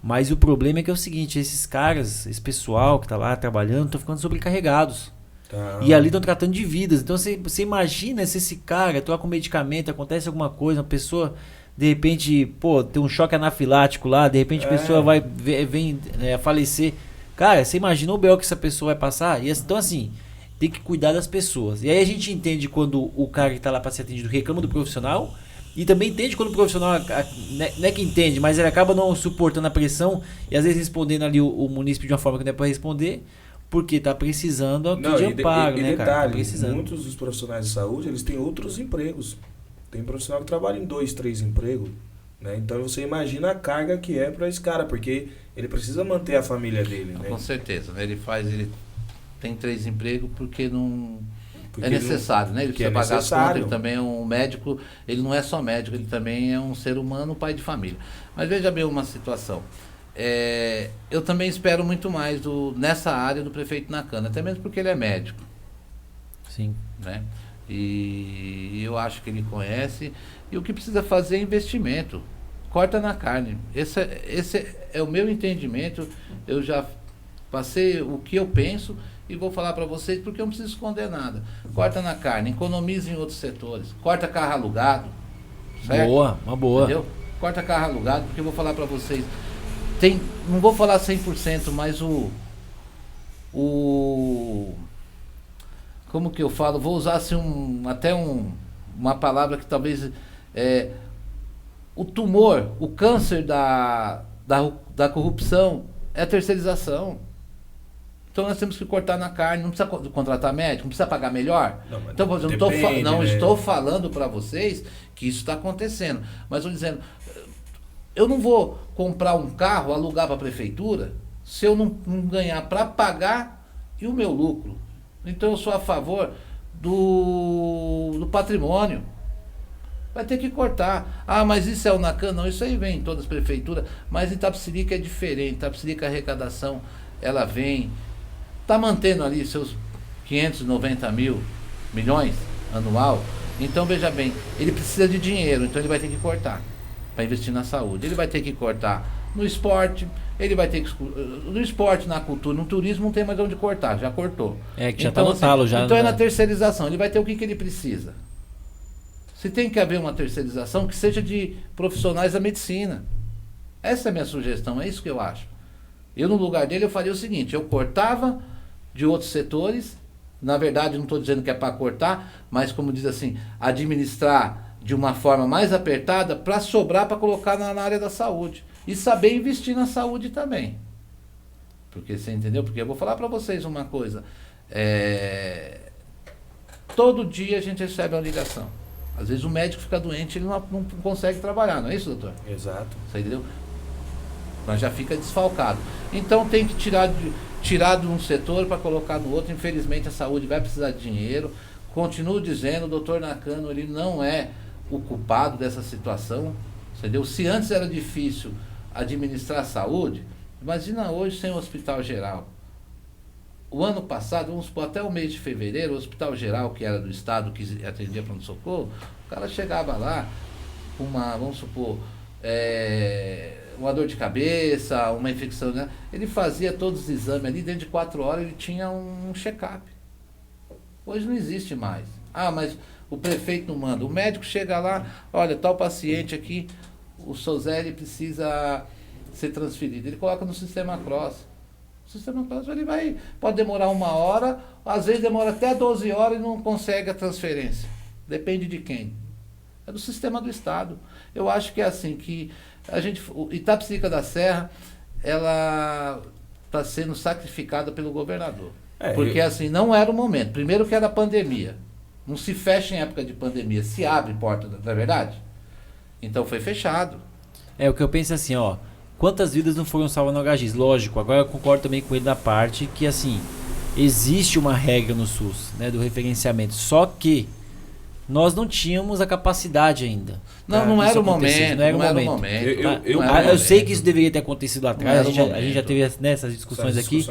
Mas o problema é que é o seguinte, esses caras, esse pessoal que tá lá trabalhando, estão ficando sobrecarregados. Tá. E ali estão tratando de vidas. Então você imagina se esse cara troca um medicamento, acontece alguma coisa, uma pessoa de repente, pô, tem um choque anafilático lá, de repente a pessoa vem a falecer. Cara, você imagina o BO que essa pessoa vai passar? E, então assim, tem que cuidar das pessoas. E aí a gente entende quando o cara que tá lá para ser atendido reclama do profissional, e também entende quando o profissional, não é que entende, mas ele acaba não suportando a pressão e às vezes respondendo ali o munícipe de uma forma que não é para responder, porque tá precisando de amparo, né, cara? Detalhe, Tá precisando. muitos dos profissionais de saúde, eles têm outros empregos. Tem profissional que trabalha em 2, 3 empregos, né? Então você imagina a carga que é para esse cara, porque ele precisa manter a família dele, né? Com certeza, né? Ele tem 3 empregos porque não... Porque é necessário, né? Ele que é precisa pagar as contas, necessário. ele também é um médico, ele não é só médico, ele também é um ser humano, pai de família. Mas veja bem uma situação. Eu também espero muito mais nessa área do prefeito Nakano, até mesmo porque ele é médico, Sim. né? E eu acho que ele conhece, e o que precisa fazer é investimento. Corta na carne. Esse é o meu entendimento. Eu já passei o que eu penso e vou falar para vocês porque eu não preciso esconder nada. Corta na carne, economiza em outros setores. Corta carro alugado. Certo? Boa, uma boa. Entendeu? Corta carro alugado, porque eu vou falar para vocês. Não vou falar 100%, mas como que eu falo? Vou usar assim uma palavra que talvez o tumor, o câncer da corrupção é a terceirização. Então nós temos que cortar na carne, não precisa contratar médico, não precisa pagar melhor. Não, mas Então, por exemplo, depende, não né? estou falando para vocês que isso está acontecendo, mas estou dizendo, eu não vou comprar um carro, alugar para a prefeitura, se eu não ganhar para pagar e o meu lucro. Então eu sou a favor do patrimônio. Vai ter que cortar. Ah, mas isso é o Nakano? Não, isso aí vem em todas as prefeituras, mas em Itapecerica é diferente. Itapecerica a arrecadação, ela vem, está mantendo ali seus 590 milhões anual. Então veja bem, ele precisa de dinheiro, então ele vai ter que cortar para investir na saúde. Ele vai ter que cortar no esporte, ele vai ter que... No esporte, na cultura, no turismo não tem mais onde cortar, já cortou. Que já então, tá no talo já. Então né? é na terceirização, ele vai ter o que ele precisa. Se tem que haver uma terceirização, que seja de profissionais da medicina. Essa é a minha sugestão, é isso que eu acho. Eu no lugar dele eu faria o seguinte, eu cortava de outros setores, na verdade não estou dizendo que é para cortar, mas como diz assim, administrar de uma forma mais apertada para sobrar para colocar na área da saúde. E saber investir na saúde também. Porque você entendeu? Porque eu vou falar para vocês uma coisa. Todo dia a gente recebe uma ligação. Às vezes o médico fica doente e ele não consegue trabalhar, não é isso, doutor? Exato. Você entendeu? Mas já fica desfalcado. Então tem que tirar de um setor para colocar no outro. Infelizmente a saúde vai precisar de dinheiro. Continuo dizendo, o doutor Nakano, ele não é o culpado dessa situação. Entendeu? Se antes era difícil administrar a saúde, imagina hoje sem o hospital geral. O ano passado, vamos supor, até o mês de fevereiro, o hospital geral, que era do estado, que atendia pronto-socorro, o cara chegava lá com uma, vamos supor, uma dor de cabeça, uma infecção, né? Ele fazia todos os exames ali, dentro de 4 horas ele tinha um check-up. Hoje não existe mais. Ah, mas o prefeito não manda. O médico chega lá, olha, tal paciente aqui, o Sozeli precisa ser transferido. Ele coloca no sistema Cross. O sistema Cross pode demorar 1 hora, às vezes demora até 12 horas e não consegue a transferência. Depende de quem? É do sistema do Estado. Eu acho que é assim, que Itapecerica da Serra, ela está sendo sacrificada pelo governador. Porque assim, não era o momento. Primeiro que era a pandemia. Não se fecha em época de pandemia, se abre porta, não é verdade? Então foi fechado. O que eu penso assim, ó. Quantas vidas não foram salvas no HGIS? Lógico, agora eu concordo também com ele na parte que assim, existe uma regra no SUS, né, do referenciamento. Só que nós não tínhamos a capacidade ainda. Não era o momento. Não era o momento. Eu sei que isso deveria ter acontecido lá atrás. A gente já teve essas discussões aqui.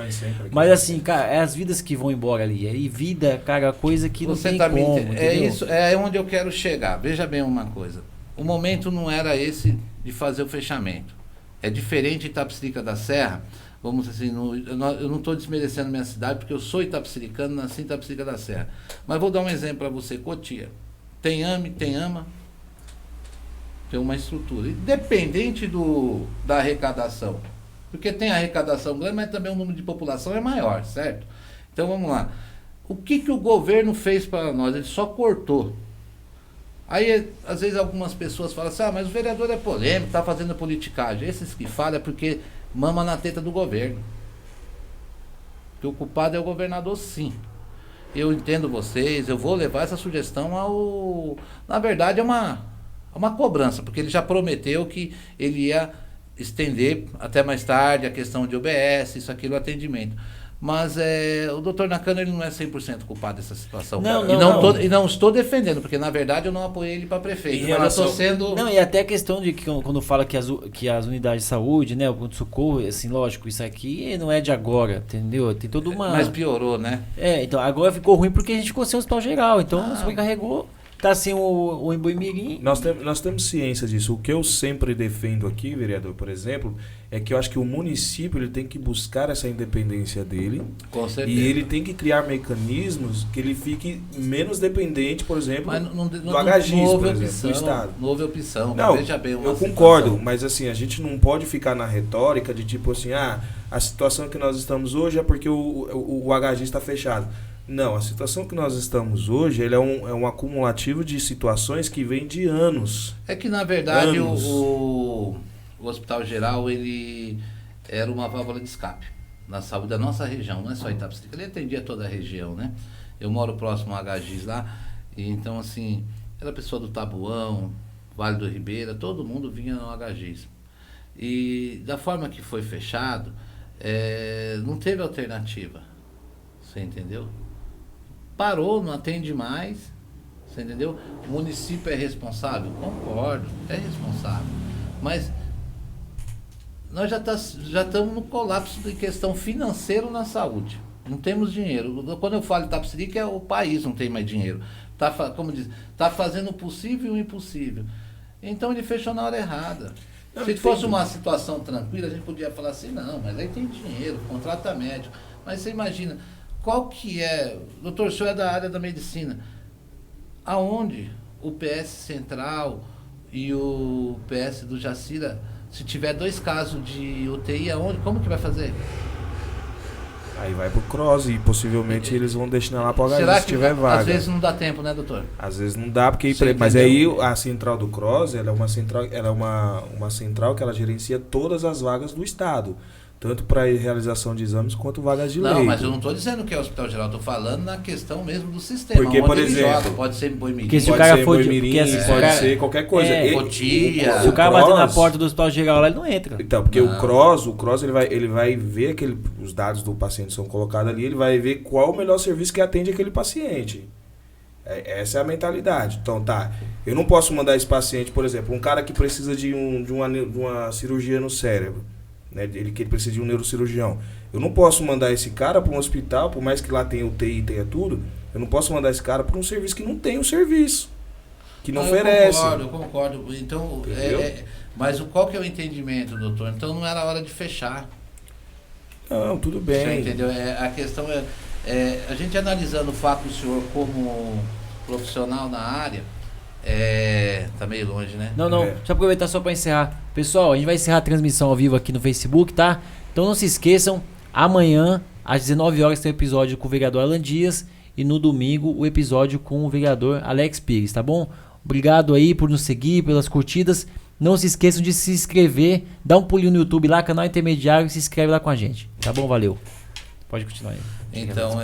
Mas assim, cara, é as vidas que vão embora ali. E vida, cara, coisa que você não tem como. Isso, é onde eu quero chegar. Veja bem uma coisa. O momento não era esse de fazer o fechamento. É diferente de Itapecerica da Serra. Vamos assim, eu não estou desmerecendo minha cidade, porque eu sou itapecericano, nasci em Itapecerica da Serra. Mas vou dar um exemplo para você, Cotia. Tem AME, tem AMA, tem uma estrutura. Independente da arrecadação. Porque tem arrecadação grande, mas também o número de população é maior, certo? Então vamos lá. O que o governo fez para nós? Ele só cortou. Aí, às vezes, algumas pessoas falam assim, mas o vereador é polêmico, está fazendo politicagem. Esses que falam é porque mama na teta do governo. Porque o culpado é o governador, sim. Eu entendo vocês, eu vou levar essa sugestão ao... Na verdade, é uma cobrança, porque ele já prometeu que ele ia estender até mais tarde a questão de OBS, isso, aquilo, atendimento. Mas o doutor Nakano, ele não é 100% culpado dessa situação. E não estou defendendo, porque na verdade eu não apoiei ele para prefeito. Mas eu estou sendo... Não, e até a questão de que quando fala que as unidades de saúde, né, o pronto-socorro, assim, lógico, isso aqui não é de agora, entendeu? Tem toda uma... Mas piorou, né? Então agora ficou ruim porque a gente ficou sem o hospital geral, então sobrecarregou. Tá sem o Emboimirim. Nós temos ciência disso. O que eu sempre defendo aqui, vereador, por exemplo, é que eu acho que o município ele tem que buscar essa independência dele. Com certeza. E ele tem que criar mecanismos que ele fique menos dependente, por exemplo, do HGIS, por exemplo, do Estado. Não houve opção. Não, veja bem uma eu concordo, mas assim, a gente não pode ficar na retórica de tipo assim, a situação que nós estamos hoje é porque o HGIS está fechado. Não, a situação que nós estamos hoje ele é um acumulativo de situações que vem de anos. É que, na verdade, o Hospital Geral ele era uma válvula de escape na saúde da nossa região, não é só Itapecerica, ele atendia toda a região, né? Eu moro próximo ao HGIS lá, e então, assim, era pessoa do Tabuão, Vale do Ribeira, todo mundo vinha no HGIS. E da forma que foi fechado, não teve alternativa, você entendeu? Parou, não atende mais, você entendeu? O município é responsável? Concordo, é responsável. Mas nós já estamos no colapso de questão financeira na saúde. Não temos dinheiro. Quando eu falo Itapecerica, o país não tem mais dinheiro. Como diz, está fazendo o possível e o impossível. Então ele fechou na hora errada. Se fosse uma situação tranquila, a gente podia falar assim, não, mas aí tem dinheiro, contrata médico. Mas você imagina... Qual que é... Doutor, o senhor é da área da medicina. Aonde o PS Central e o PS do Jacira, se tiver 2 casos de UTI, aonde? Como que vai fazer? Aí vai pro CROSS e possivelmente eles vão destinar lá pro HGIS Será se tiver vaga. Às vezes não dá tempo, né, doutor? Às vezes não dá, porque... Mas aí a central do CROSS, ela é uma central que ela gerencia todas as vagas do Estado. Tanto para realização de exames quanto vagas de leito. Não, mas eu não estou dizendo que é o Hospital Geral, estou falando na questão mesmo do sistema. Porque, por exemplo, pode ser Boimirim, pode ser Boimirim, pode ser qualquer coisa. Cotia. Se o cara bater na porta do Hospital Geral lá, ele não entra. Então, porque o CROSS ele vai ver os dados do paciente são colocados ali, ele vai ver qual o melhor serviço que atende aquele paciente. Essa é a mentalidade. Então, tá, eu não posso mandar esse paciente, por exemplo, um cara que precisa de uma cirurgia no cérebro, né? Que ele precisa de um neurocirurgião. Eu não posso mandar esse cara para um hospital, por mais que lá tenha UTI e tenha tudo, eu não posso mandar esse cara para um serviço que não tem um serviço, que não oferece. Eu concordo. Então, mas qual que é o entendimento, doutor? Então não era hora de fechar. Não, tudo bem. Você entendeu? A questão a gente analisando o fato do senhor como profissional na área, tá meio longe, né? Não, deixa eu aproveitar só para encerrar. Pessoal, a gente vai encerrar a transmissão ao vivo aqui no Facebook, tá? Então não se esqueçam, amanhã, às 19 horas, tem o episódio com o vereador Alan Dias e no domingo o episódio com o vereador Alex Pires, tá bom? Obrigado aí por nos seguir, pelas curtidas. Não se esqueçam de se inscrever, dá um pulinho no YouTube lá, canal Intermediário, e se inscreve lá com a gente, tá bom? Valeu. Pode continuar aí. Então,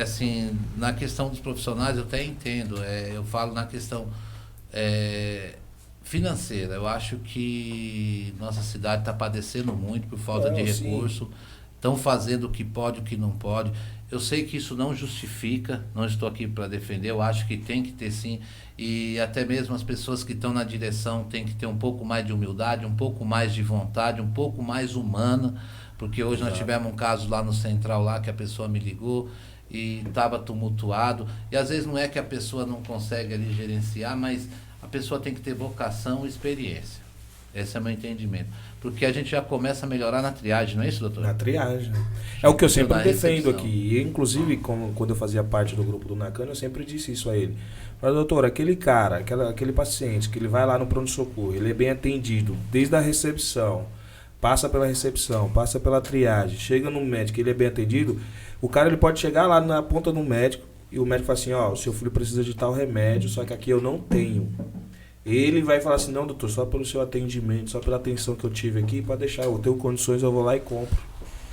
assim, na questão dos profissionais eu até entendo, eu falo na questão financeira. Eu acho que nossa cidade está padecendo muito por falta de recurso, estão fazendo o que pode, o que não pode. Eu sei que isso não justifica, não estou aqui para defender, eu acho que tem que ter sim, e até mesmo as pessoas que estão na direção têm que ter um pouco mais de humildade, um pouco mais de vontade, um pouco mais humana, porque hoje nós tivemos um caso lá no Central, lá que a pessoa me ligou e estava tumultuado, e às vezes não é que a pessoa não consegue ali gerenciar, mas a pessoa tem que ter vocação e experiência. Esse é o meu entendimento. Porque a gente já começa a melhorar na triagem, não é isso, doutor? Na triagem. É o que eu sempre defendo aqui. E, inclusive, quando eu fazia parte do grupo do Nakano, eu sempre disse isso a ele. Mas, doutor, aquele cara, aquele paciente que ele vai lá no pronto-socorro, ele é bem atendido desde a recepção, passa pela recepção, passa pela triagem, chega no médico, ele é bem atendido, o cara ele pode chegar lá na ponta do médico e o médico fala assim, ó, o seu filho precisa de tal remédio, só que aqui eu não tenho. Ele vai falar assim, não, doutor, só pelo seu atendimento, só pela atenção que eu tive aqui, pode deixar, eu tenho condições, eu vou lá e compro.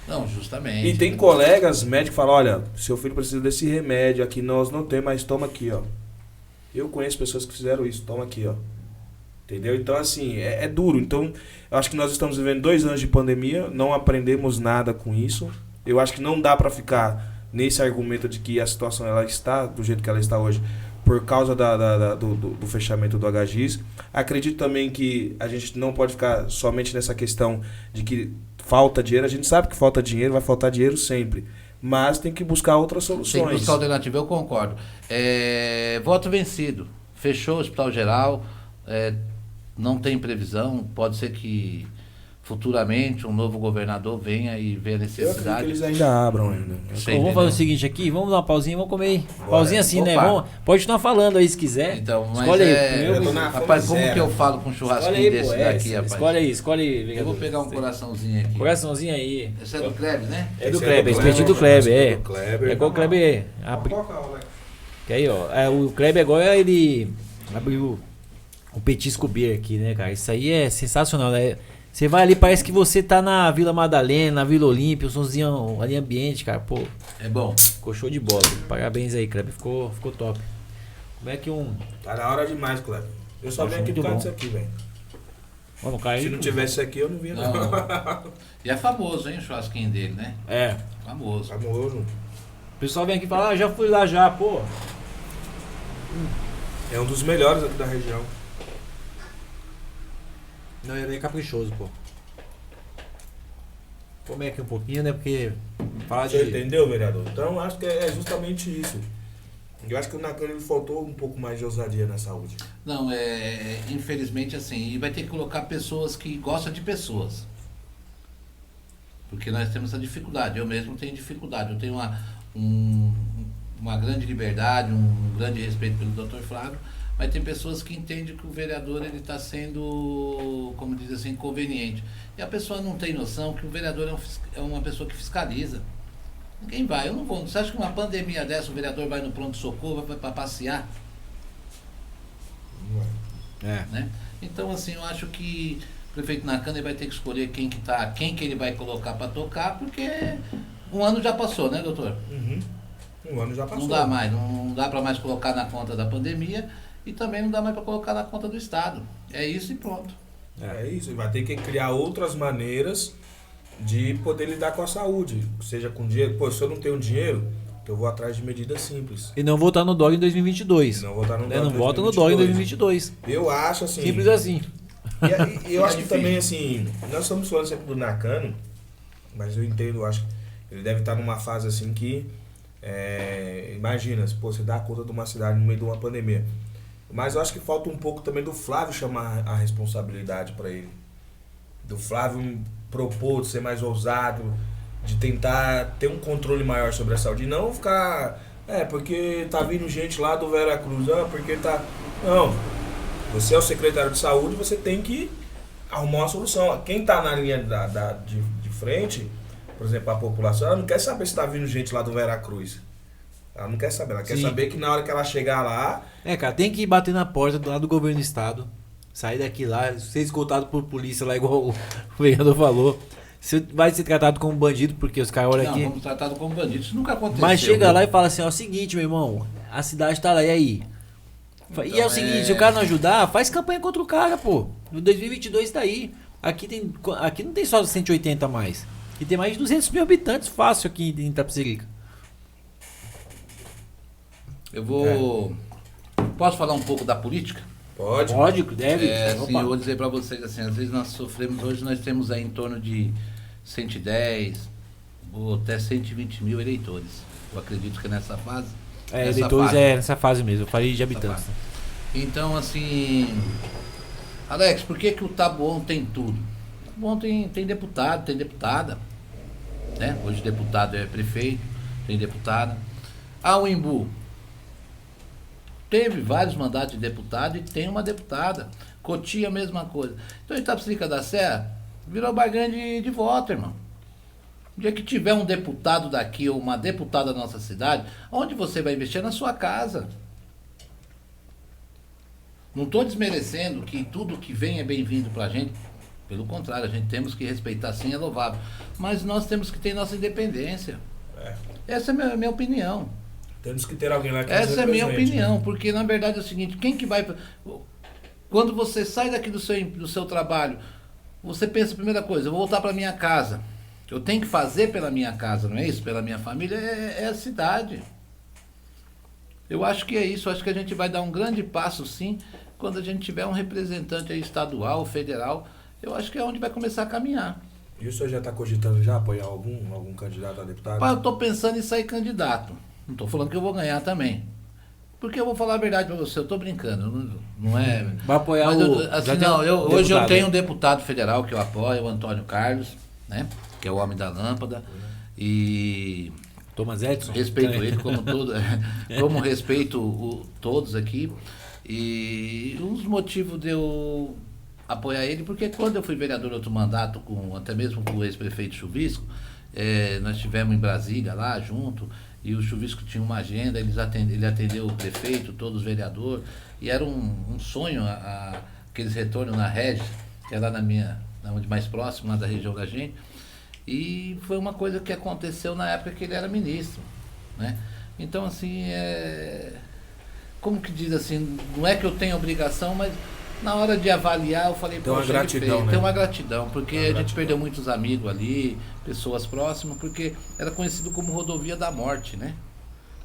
Não, justamente. E tem colegas médicos que falam, olha, seu filho precisa desse remédio, aqui nós não temos, mas toma aqui, ó. Eu conheço pessoas que fizeram isso, toma aqui, ó. Entendeu? Então, assim, é duro. Então, eu acho que nós estamos vivendo 2 anos de pandemia, não aprendemos nada com isso. Eu acho que não dá pra ficar nesse argumento de que a situação ela está do jeito que ela está hoje, por causa do fechamento do HGIS. Acredito também que a gente não pode ficar somente nessa questão de que falta dinheiro. A gente sabe que falta dinheiro, vai faltar dinheiro sempre. Mas tem que buscar outras soluções. Tem que buscar alternativa, eu concordo. Voto vencido. Fechou o Hospital Geral, não tem previsão, pode ser que futuramente um novo governador venha e veja a necessidade. Eu acredito que eles ainda abram ainda. Então, vamos fazer o seguinte aqui, vamos dar uma pausinha e vamos comer aí. Pausinha assim, opa, né? Pode continuar falando aí se quiser. Então, mas escolhe aí. Rapaz, como que eu falo com um churrasquinho aí, desse daqui, rapaz? Escolhe aí. Eu vou pegar um coraçãozinho aqui. Coraçãozinho aí. Esse é do Kleber, né? É do Kleber, espetinho do Kleber, É com o Kleber. Que aí, ó. O Kleber agora ele abriu o petisco beer aqui, né, cara? Isso aí é sensacional, né? Você vai ali, parece que você tá na Vila Madalena, na Vila Olímpia, o somzinho ali ambiente, cara, pô. É bom. Ficou show de bola. Parabéns aí, Kleber. Ficou top. Como é que Tá na hora demais, Kleber. Eu só venho aqui por causa disso aqui, velho. Se não tivesse isso aqui, eu não vinha, não. E é famoso, hein, o churrasquinho dele, né? É. Famoso. O pessoal vem aqui e fala, já fui lá já, pô. É um dos melhores aqui da região. Não, ele é caprichoso, pô. Vou comer aqui um pouquinho, né? Porque fala Você entendeu, vereador? Então, acho que é justamente isso. Eu acho que naquele faltou um pouco mais de ousadia na saúde. Não, infelizmente assim, e vai ter que colocar pessoas que gostam de pessoas. Porque nós temos essa dificuldade, eu mesmo tenho dificuldade. Eu tenho uma grande liberdade, um grande respeito pelo Dr. Flávio, mas tem pessoas que entendem que o vereador ele está sendo, como diz assim, inconveniente. E a pessoa não tem noção que o vereador é uma pessoa que fiscaliza. Ninguém vai, eu não vou. Você acha que uma pandemia dessa o vereador vai no pronto-socorro, vai para passear? Né? Então, assim, eu acho que o prefeito Nakano vai ter que escolher quem que ele vai colocar para tocar, porque um ano já passou, né, doutor? Uhum. Um ano já passou. Não dá mais, não dá para mais colocar na conta da pandemia e também não dá mais para colocar na conta do Estado. É isso e pronto. É isso, vai ter que criar outras maneiras de poder lidar com a saúde, seja com dinheiro. Pô, se eu não tenho dinheiro, que eu vou atrás de medidas simples. E não votar no Dória em 2022. Não votar no Não vota no Dória em 2022. Eu acho assim... Simples assim. E eu acho que também, assim, nós estamos falando sempre do Nakano, mas eu entendo, eu acho que ele deve estar numa fase assim que, imagina, pô, você dá conta de uma cidade no meio de uma pandemia. Mas eu acho que falta um pouco também do Flávio chamar a responsabilidade para ele. Do Flávio propor de ser mais ousado, de tentar ter um controle maior sobre a saúde. E não ficar, porque tá vindo gente lá do Veracruz, porque tá... Não, você é o secretário de saúde, você tem que arrumar uma solução. Quem tá na linha de frente, por exemplo, a população, ela não quer saber se tá vindo gente lá do Veracruz. Ela não quer saber, ela quer saber que na hora que ela chegar lá... Cara, tem que bater na porta lá do governo do estado, sair daqui lá, ser escoltado por polícia lá, igual o vereador falou. Você vai ser tratado como bandido, porque os caras olham aqui... Não, vamos tratado como bandido, isso nunca aconteceu. Mas chega lá e fala assim, ó, seguinte, meu irmão, a cidade tá lá, e aí? Então, e é o seguinte, se o cara não ajudar, faz campanha contra o cara, pô. No 2022 tá aí. Aqui não tem só 180 a mais. Aqui tem mais de 200 mil habitantes fácil aqui em Itapecerica. Eu vou... Posso falar um pouco da política? Pode, deve. Assim, eu vou dizer para vocês, assim, às vezes hoje nós temos aí em torno de 110 ou até 120 mil eleitores. Eu acredito que nessa fase... eleitores nessa fase mesmo, eu falei de habitantes. Então, assim... Alex, por que o Taboão tem tudo? O Taboão tem deputado, tem deputada. Né? Hoje deputado é prefeito, tem deputada. O Embu teve vários mandatos de deputado e tem uma deputada. Cotia, a mesma coisa. Então, Itapecerica da Serra virou barganha de voto, irmão. O dia que tiver um deputado daqui ou uma deputada da nossa cidade, onde você vai investir? Na sua casa. Não estou desmerecendo que tudo que vem é bem-vindo pra gente. Pelo contrário, a gente temos que respeitar, sim, é louvável. Mas nós temos que ter nossa independência. Essa é a minha opinião. Temos que ter alguém lá que Essa é a minha opinião, porque na verdade é o seguinte, quem que vai... Quando você sai daqui do seu trabalho, você pensa a primeira coisa, eu vou voltar para minha casa. Eu tenho que fazer pela minha casa, não é isso? Pela minha família, é a cidade. Eu acho que é isso, eu acho que a gente vai dar um grande passo, sim, quando a gente tiver um representante aí estadual, federal, eu acho que é onde vai começar a caminhar. E o senhor já está cogitando já apoiar algum candidato a deputado? Eu estou pensando em sair candidato. Não estou falando que eu vou ganhar também. Porque eu vou falar a verdade para você, eu estou brincando, não é... Vai apoiar hoje eu tenho um deputado federal que eu apoio, o Antônio Carlos, né? Que é o homem da lâmpada. E... Thomas Edison. Respeito ele como todo, como respeito todos aqui. E um dos motivos de eu apoiar ele, porque quando eu fui vereador no outro mandato, até mesmo com o ex-prefeito Chuvisco, nós estivemos em Brasília lá junto, e o Chuvisco tinha uma agenda, ele atendeu o prefeito, todos os vereadores, e era um sonho aqueles retornos na Regis, que é lá onde mais próximo, lá da região da gente, e foi uma coisa que aconteceu na época que ele era ministro, né? Então, assim, como que diz assim, não é que eu tenho obrigação, mas na hora de avaliar, eu falei, tem uma gratidão, né? Tem uma gratidão, porque a gente perdeu muitos amigos ali, pessoas próximas, porque era conhecido como rodovia da morte, né?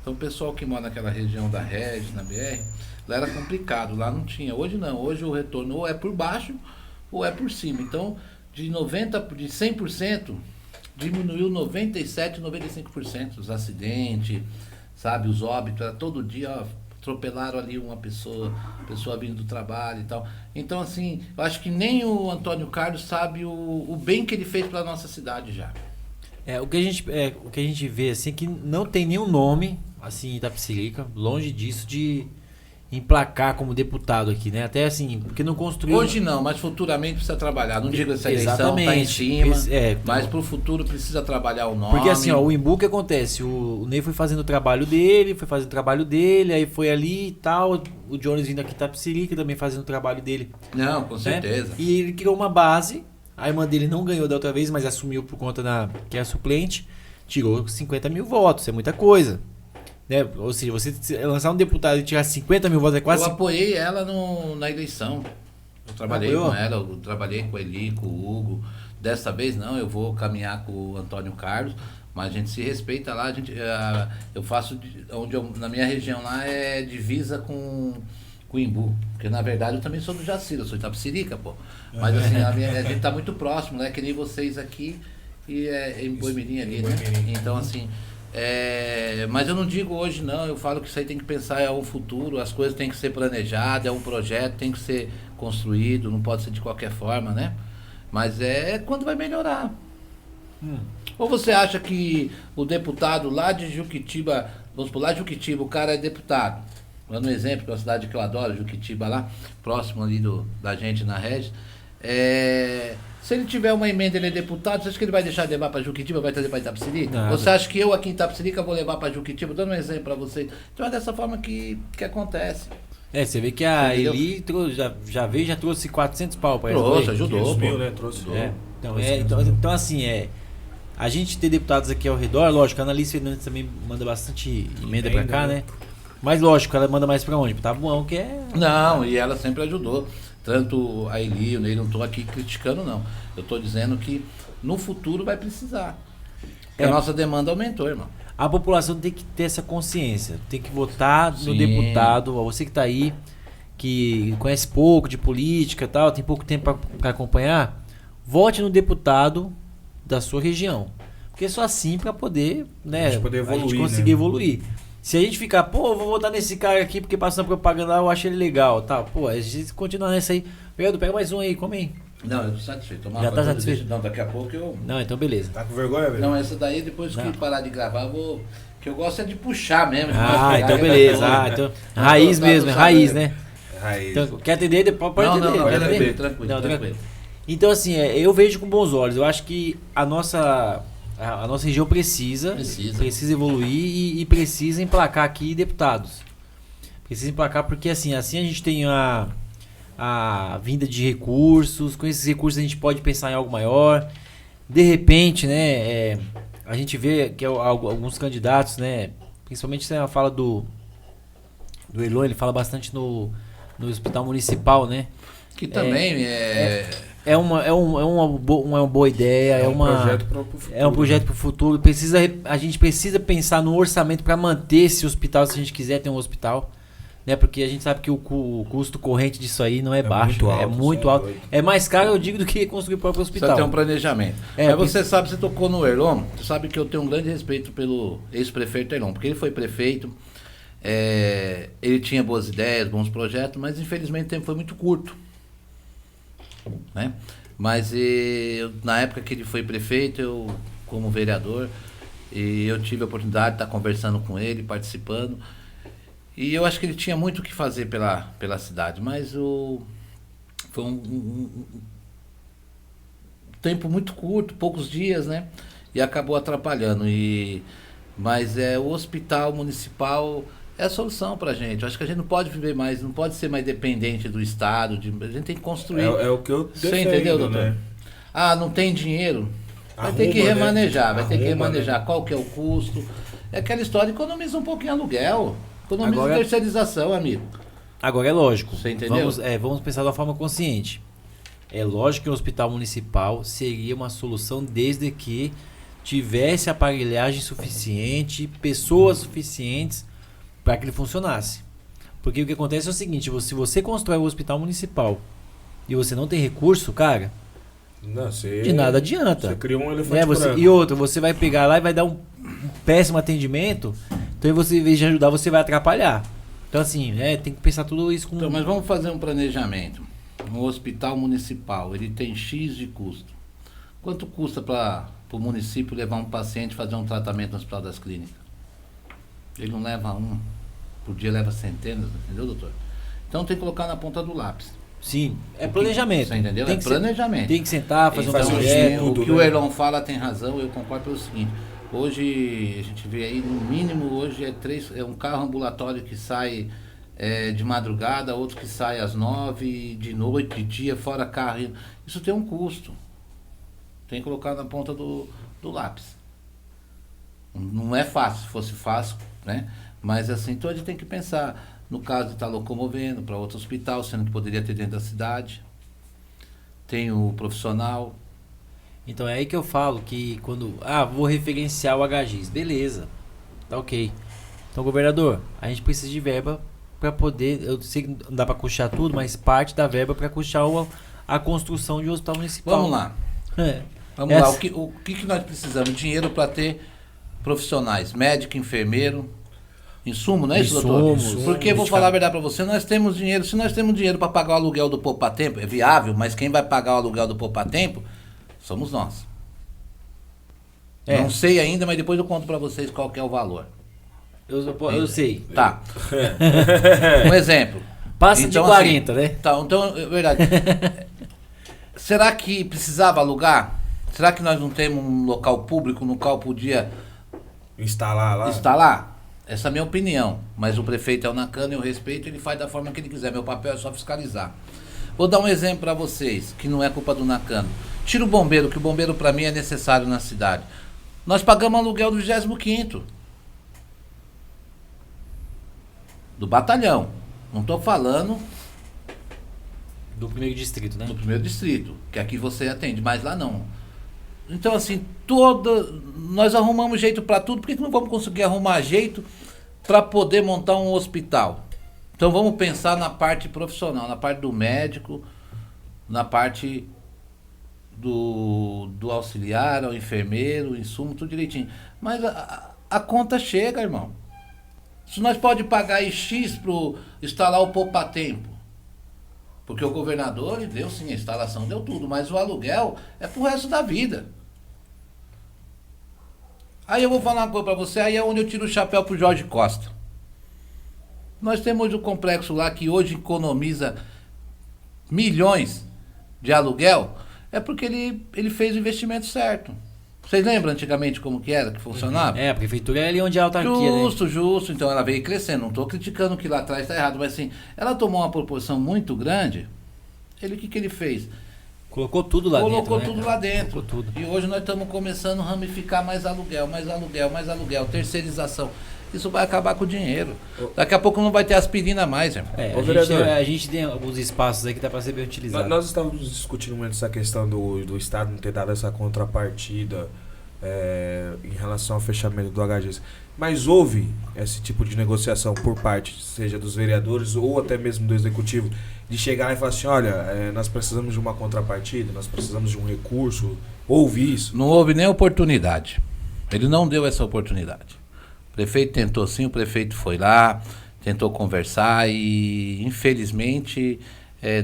Então o pessoal que mora naquela região da Regis, na BR, lá era complicado, lá não tinha. Hoje não, hoje o retorno ou é por baixo ou é por cima. Então, de 100%, diminuiu 97%, 95% os acidentes, sabe, os óbitos, era todo dia, atropelaram ali uma pessoa vindo do trabalho e tal. Então, assim, eu acho que nem o Antônio Carlos sabe o bem que ele fez para nossa cidade já. O que a gente vê, assim, que não tem nenhum nome, assim, em Itapecerica, longe disso, de emplacar como deputado aqui, né? Até assim, porque não construiu... Hoje não, mas futuramente precisa trabalhar. Não digo que essa eleição tá em cima, mas pro futuro precisa trabalhar o nome. Porque assim, o Embu, o que acontece? O Ney foi fazendo o trabalho dele, aí foi ali e tal, o Jones vindo aqui em Itapecerica também fazendo o trabalho dele. Não, com certeza. Né? E ele criou uma base, a irmã dele não ganhou da outra vez, mas assumiu por conta que é a suplente, tirou 50 mil votos, é muita coisa. Né? Ou seja, você lançar um deputado e tirar 50 mil votos é quase... Eu apoiei ela na eleição. Eu trabalhei com ela, eu trabalhei com a Eli, com o Hugo. Dessa vez não, eu vou caminhar com o Antônio Carlos. Mas a gente se respeita lá, eu faço, na minha região lá é divisa com Imbu, porque na verdade eu também sou do Jacira, eu sou de Itapecerica, pô. Mas assim, a gente tá muito próximo, né? Que nem vocês aqui e em Boimirim ali, né? Então assim, mas eu não digo hoje não, eu falo que isso aí tem que pensar, é o futuro, as coisas têm que ser planejadas, é um projeto, tem que ser construído, não pode ser de qualquer forma, né? Mas é quando vai melhorar. Ou você acha que o deputado lá de Juquitiba, vamos por lá de Juquitiba, o cara é deputado, dando um exemplo, que é uma cidade que eu adoro, Juquitiba lá, próximo ali da gente na Regis, se ele tiver uma emenda, ele é deputado, você acha que ele vai deixar de levar para Juquitiba, vai trazer para Itapecerica? Você acha que eu aqui em Itapecerica vou levar para Juquitiba? Dando um exemplo para vocês. Então é dessa forma que acontece. Você vê que a Eli já veio, já trouxe 400 pau para ela. Trouxe, ajudou. Mil, né? Trouxe. Então assim, a gente ter deputados aqui ao redor, lógico, a Annalise Fernandes também manda bastante emenda pra cá, né? Mas lógico, ela manda mais pra onde? Pro Tabuão, que é... Não, e ela sempre ajudou. Tanto a Eli, o Ney, não tô aqui criticando, não. Eu tô dizendo que no futuro vai precisar. Porque a nossa demanda aumentou, irmão. A população tem que ter essa consciência, tem que votar no Sim. deputado. Você que tá aí, que conhece pouco de política e tal, tem pouco tempo pra acompanhar, vote no deputado da sua região. Porque é só assim pra poder, né, a gente conseguir evoluir. Se a gente ficar, vou votar nesse cara aqui porque passando propaganda lá, eu acho ele legal, tá? A gente continua nessa aí. Pedro, pega mais um aí, come aí. Não, eu tô satisfeito. Já tá satisfeito? Não, daqui a pouco eu... Não, então beleza. Tá com vergonha, velho? Não, essa daí depois que parar de gravar, eu vou... Que eu gosto é de puxar mesmo. Então beleza. Então, raiz mesmo, raiz, né? Raiz. Então, quer atender? Pode atender. Não, Quer atender? tranquilo. Então assim, eu vejo com bons olhos. Eu acho que a nossa região precisa evoluir e precisa emplacar aqui deputados. Precisa emplacar porque assim a gente tem a vinda de recursos. Com esses recursos a gente pode pensar em algo maior. De repente, né, a gente vê que alguns candidatos, né, principalmente você fala do Elon, ele fala bastante no hospital municipal, né? Que também É uma boa ideia, é um projeto pro futuro. É um projeto para o futuro. A gente precisa pensar no orçamento para manter esse hospital, se a gente quiser ter um hospital, né? Porque a gente sabe que o custo corrente disso aí não é baixo, muito alto, é muito alto. É mais caro, eu digo, do que construir o próprio hospital. Precisa ter um planejamento. Mas você sabe, você tocou no Erlon, você sabe que eu tenho um grande respeito pelo ex-prefeito Erlon, porque ele foi prefeito, ele tinha boas ideias, bons projetos, mas infelizmente o tempo foi muito curto. Né? Mas na época que ele foi prefeito, eu como vereador, eu tive a oportunidade de estar conversando com ele, participando, e eu acho que ele tinha muito o que fazer pela cidade, mas foi um tempo muito curto, poucos dias, né? E acabou atrapalhando. Mas o hospital municipal é a solução pra gente. Eu acho que a gente não pode viver mais, não pode ser mais dependente do Estado. A gente tem que construir. É o que eu defendo, você entendeu, doutor? Né? Não tem dinheiro? Vai ter que remanejar, vai ter que remanejar. Qual que é o custo? É aquela história, economiza um pouquinho aluguel, economiza terceirização, amigo. Agora é lógico. Você entendeu? Vamos pensar de uma forma consciente. É lógico que o hospital municipal seria uma solução desde que tivesse aparelhagem suficiente, pessoas suficientes para que ele funcionasse. Porque o que acontece é o seguinte, se você constrói um hospital municipal e você não tem recurso, cara, de nada adianta. Você cria um elefante branco. E outro, você vai pegar lá e vai dar um péssimo atendimento, então você, em vez de ajudar, você vai atrapalhar. Então assim, tem que pensar tudo isso com... Então, mas vamos fazer um planejamento. Um hospital municipal, ele tem X de custo. Quanto custa para o município levar um paciente fazer um tratamento no Hospital das Clínicas? Ele não leva por dia leva centenas, entendeu, doutor? Então tem que colocar na ponta do lápis. Sim, planejamento. Você entendeu? Tem planejamento. Tem que sentar, fazer um projeto. O que o Erlon fala tem razão, eu concordo pelo seguinte. Hoje a gente vê aí, no mínimo, hoje é um carro ambulatório que sai de madrugada, outro que sai às 9, de noite, de dia, fora carro. Isso tem um custo. Tem que colocar na ponta do lápis. Não é fácil, se fosse fácil, né? Mas assim, então a gente tem que pensar no caso de estar locomovendo para outro hospital, sendo que poderia ter dentro da cidade. Tem o profissional. Então é aí que eu falo que quando... vou referenciar o HGIS. Beleza. Tá ok. Então, governador, a gente precisa de verba para poder... Eu sei que não dá para custear tudo, mas parte da verba para custear a construção de um hospital municipal. Vamos lá. Vamos lá. O que nós precisamos? Dinheiro para ter profissionais. Médico, enfermeiro... Insumo, não é isso, doutor? Porque, vou falar a verdade para você, nós temos dinheiro. Se nós temos dinheiro para pagar o aluguel do Poupa Tempo, é viável, mas quem vai pagar o aluguel do Poupa Tempo somos nós. Não sei ainda, mas depois eu conto para vocês qual que é o valor. Eu sei. Tá. Um exemplo. Passa então, de 40, assim, né? Tá, então, é verdade. Será que precisava alugar? Será que nós não temos um local público no qual podia instalar lá? Instalar? Essa é a minha opinião, mas o prefeito é o Nakano, eu respeito, ele faz da forma que ele quiser, meu papel é só fiscalizar. Vou dar um exemplo para vocês, que não é culpa do Nakano. Tira o bombeiro, que o bombeiro para mim é necessário na cidade. Nós pagamos aluguel do 25º. Do batalhão. Não estou falando... Do primeiro distrito, né? Do primeiro distrito, que aqui você atende, mas lá não. Então, assim, nós arrumamos jeito para tudo, por que não vamos conseguir arrumar jeito para poder montar um hospital? Então vamos pensar na parte profissional, na parte do médico, na parte do auxiliar, ao enfermeiro, insumo, tudo direitinho. Mas a conta chega, irmão. Se nós pode pagar X para instalar o Poupa Tempo, porque o governador ele deu sim, a instalação deu tudo, mas o aluguel é pro resto da vida. Aí eu vou falar uma coisa pra você, aí é onde eu tiro o chapéu pro Jorge Costa. Nós temos o complexo lá que hoje economiza milhões de aluguel, é porque ele fez o investimento certo. Vocês lembram antigamente como que era, que funcionava? A prefeitura é ali onde é a autarquia, Justo. Então ela veio crescendo. Não estou criticando que lá atrás está errado, mas assim, ela tomou uma proporção muito grande. O que ele fez? Colocou tudo lá dentro. Colocou tudo lá dentro. Colocou tudo. E hoje nós estamos começando a ramificar mais aluguel, terceirização. Isso vai acabar com o dinheiro. Daqui a pouco não vai ter aspirina mais, irmão. A gente tem alguns espaços aí que dá para ser bem utilizado. Nós estávamos discutindo muito essa questão do Estado não ter dado essa contrapartida em relação ao fechamento do HGIS. Mas houve esse tipo de negociação por parte, seja dos vereadores ou até mesmo do Executivo, de chegar lá e falar assim, olha, nós precisamos de uma contrapartida, nós precisamos de um recurso. Houve isso? Não houve nem oportunidade. Ele não deu essa oportunidade. O prefeito tentou sim, o prefeito foi lá, tentou conversar e infelizmente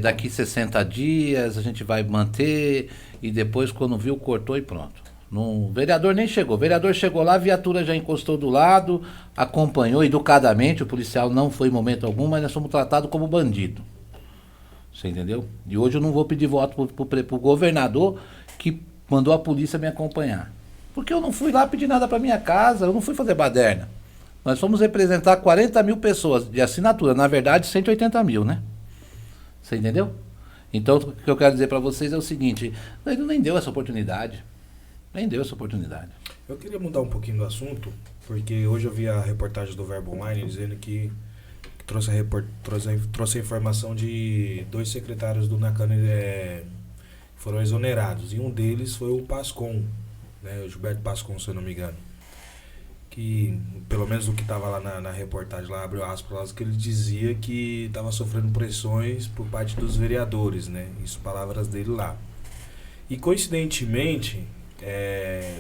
daqui 60 dias a gente vai manter e depois quando viu cortou e pronto. O vereador nem chegou, o vereador chegou lá, a viatura já encostou do lado, acompanhou educadamente, o policial não foi em momento algum, mas nós fomos tratados como bandido. Você entendeu? E hoje eu não vou pedir voto pro governador que mandou a polícia me acompanhar. Porque eu não fui lá pedir nada para minha casa, eu não fui fazer baderna. Nós fomos representar 40 mil pessoas de assinatura, na verdade 180 mil, né? Você entendeu? Então o que eu quero dizer para vocês é o seguinte, ele nem deu essa oportunidade. Nem deu essa oportunidade. Eu queria mudar um pouquinho do assunto, porque hoje eu vi a reportagem do Verbo Online dizendo que trouxe a informação de 2 secretários do Nakano foram exonerados. E um deles foi o Pascon, né, o Gilberto Pascon, se eu não me engano. Que, pelo menos o que estava lá na reportagem, lá abriu aspas, que ele dizia que estava sofrendo pressões por parte dos vereadores, né? Isso, palavras dele lá. E, coincidentemente,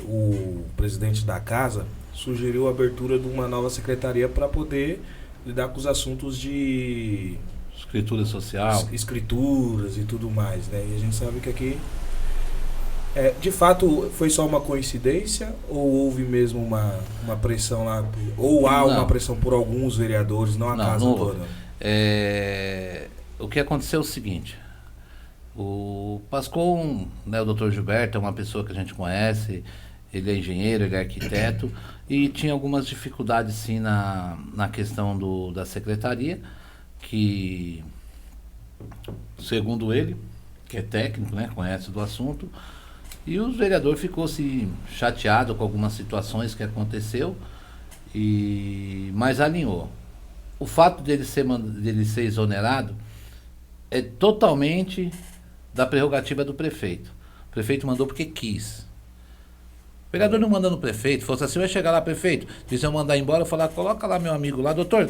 o presidente da casa sugeriu a abertura de uma nova secretaria para poder lidar com os assuntos de escritura social, escrituras e tudo mais, né? E a gente sabe que aqui de fato foi só uma coincidência ou houve mesmo uma pressão lá, ou há uma pressão por alguns vereadores, não a casa toda? O que aconteceu é o seguinte, o Pascon, né, o Dr. Gilberto é uma pessoa que a gente conhece, ele é engenheiro, ele é arquiteto e tinha algumas dificuldades sim na questão da secretaria, que segundo ele, que é técnico, né, conhece do assunto, e o vereador ficou se chateado com algumas situações que aconteceu, mas alinhou. O fato dele ser exonerado é totalmente da prerrogativa do prefeito. O prefeito mandou porque quis. O vereador não manda no prefeito, fosse assim, vai chegar lá, prefeito, diz eu mandar embora, eu falar, coloca lá meu amigo lá, doutor,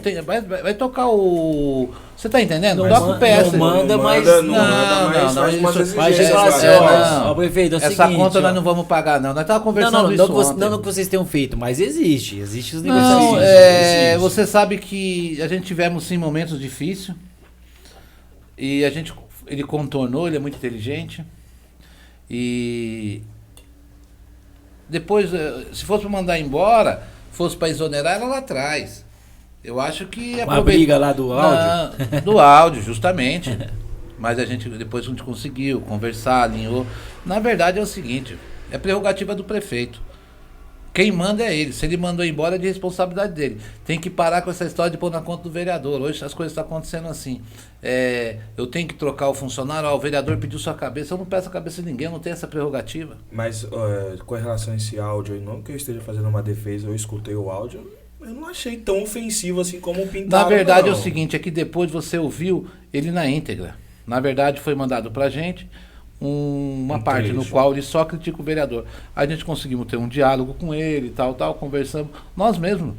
vai tocar o... Você tá entendendo? Não Toca o PS. não manda, mas... Mas chega lá assim, ó, prefeito, é o essa seguinte, conta ó, nós não vamos pagar, não. Nós estávamos conversando isso ontem. Não que vocês tenham feito, mas existe os negócios. Não, Existe. você sabe que a gente tivemos sim momentos difíceis e ele contornou, ele é muito inteligente e depois, se fosse para mandar embora, fosse para exonerar ela lá atrás. Eu acho que Uma briga lá do áudio? Do áudio, justamente. Mas depois a gente conseguiu conversar, alinhou. Na verdade é o seguinte, é prerrogativa do prefeito. Quem manda é ele. Se ele mandou embora, é de responsabilidade dele. Tem que parar com essa história de pôr na conta do vereador. Hoje as coisas estão acontecendo assim. Eu tenho que trocar o funcionário, o vereador pediu sua cabeça. Eu não peço a cabeça de ninguém, eu não tenho essa prerrogativa. Mas com relação a esse áudio aí, não que eu esteja fazendo uma defesa, eu escutei o áudio, eu não achei tão ofensivo assim como pintaram. Na verdade não. é o seguinte, é que depois você ouviu ele na íntegra. Na verdade foi mandado pra gente uma parte no qual ele só critica o vereador. A gente conseguimos ter um diálogo com ele, tal, conversamos. Nós mesmos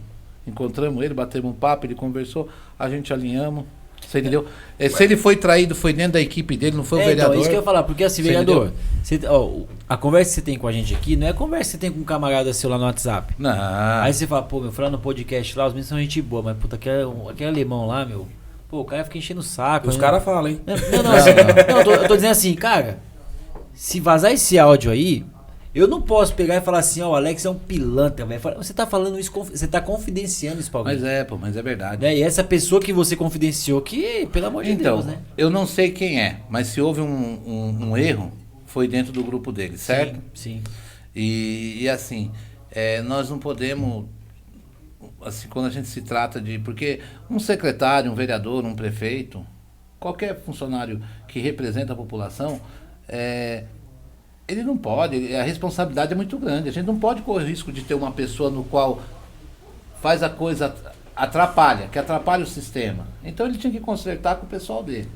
encontramos ele, batemos um papo, ele conversou, a gente alinhamos. Você entendeu? Se ele foi traído, foi dentro da equipe dele, não foi o vereador. Então, é isso que eu ia falar, porque assim, vereador, a conversa que você tem com a gente aqui não é a conversa que você tem com um camarada seu lá no WhatsApp. Não. Aí você fala, pô, meu, foi lá no podcast lá, os meninos são gente boa, mas puta, aquele alemão lá, meu, pô, o cara fica enchendo o saco. Os caras falam, hein? Eu tô dizendo assim, cara, se vazar esse áudio aí, eu não posso pegar e falar assim, ó, o Alex é um pilantra, velho. Você tá falando isso, você tá confidenciando isso pra alguém. Mas é verdade. Né? E essa pessoa que você confidenciou, que, pelo amor de Deus, né? Eu não sei quem é, mas se houve um erro, foi dentro do grupo dele, certo? Sim. E assim, nós não podemos, assim, quando a gente se trata de... Porque um secretário, um vereador, um prefeito, qualquer funcionário que representa a população, ele não pode, a responsabilidade é muito grande. A gente não pode correr o risco de ter uma pessoa no qual faz a coisa, que atrapalha o sistema. Então ele tinha que consertar com o pessoal dele.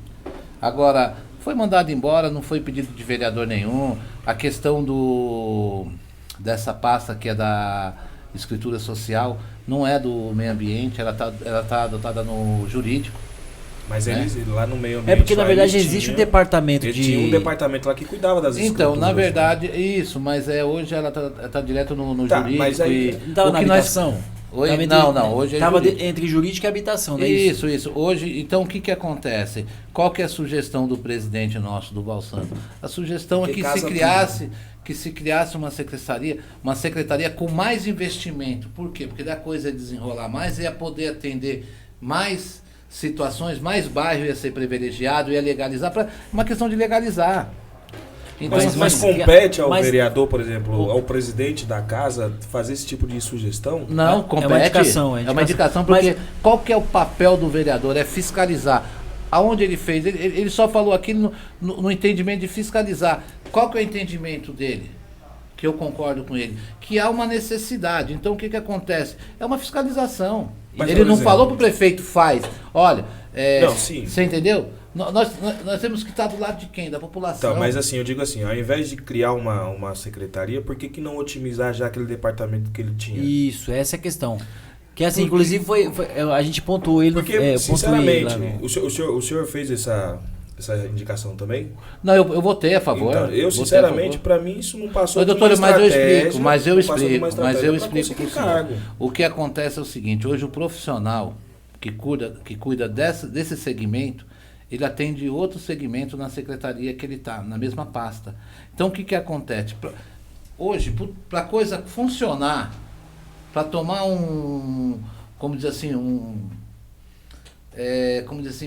Agora, foi mandado embora, não foi pedido de vereador nenhum. A questão dessa pasta que é da escritura social não é do meio ambiente, ela tá adotada no jurídico. Mas eles lá no meio ambiente. É porque na verdade existe um departamento de. Tinha um departamento lá que cuidava das escrituras. Então, na verdade, isso, mas hoje ela tá direto no jurídico. Mas aí, não tava na habitação? Hoje, não, hoje tava entre jurídico e habitação, né? Isso. Hoje, então o que acontece? Qual que é a sugestão do presidente nosso, do Valsanto? A sugestão é que se criasse uma secretaria com mais investimento. Por quê? Porque da coisa é desenrolar mais, ia poder atender mais situações, mais bairro ia ser privilegiado, ia legalizar, uma questão de legalizar. Então, mas compete ao vereador, por exemplo, ao presidente da casa, fazer esse tipo de sugestão? Não, compete. É uma indicação, porque qual que é o papel do vereador? É fiscalizar. Aonde ele fez? Ele só falou aqui no entendimento de fiscalizar. Qual que é o entendimento dele? Que eu concordo com ele. Que há uma necessidade. Então o que acontece? É uma fiscalização. Mas, ele não exemplo, falou pro prefeito, faz. Olha, não, sim. Você entendeu? Nós temos que estar do lado de quem? Da população. Então, mas assim, eu digo assim, ao invés de criar uma secretaria, por que não otimizar já aquele departamento que ele tinha? Isso, essa é a questão. Que assim, inclusive a gente pontuou ele. Porque, sinceramente, o senhor fez essa indicação também? Não, eu votei a favor. Então, eu sinceramente, para mim, isso não passou de uma estratégia. Mas eu explico cargo. O que acontece é o seguinte, hoje o profissional que cuida desse segmento, ele atende outro segmento na secretaria que ele está, na mesma pasta. Então o que acontece? Hoje, para a coisa funcionar, para tomar como dizer assim,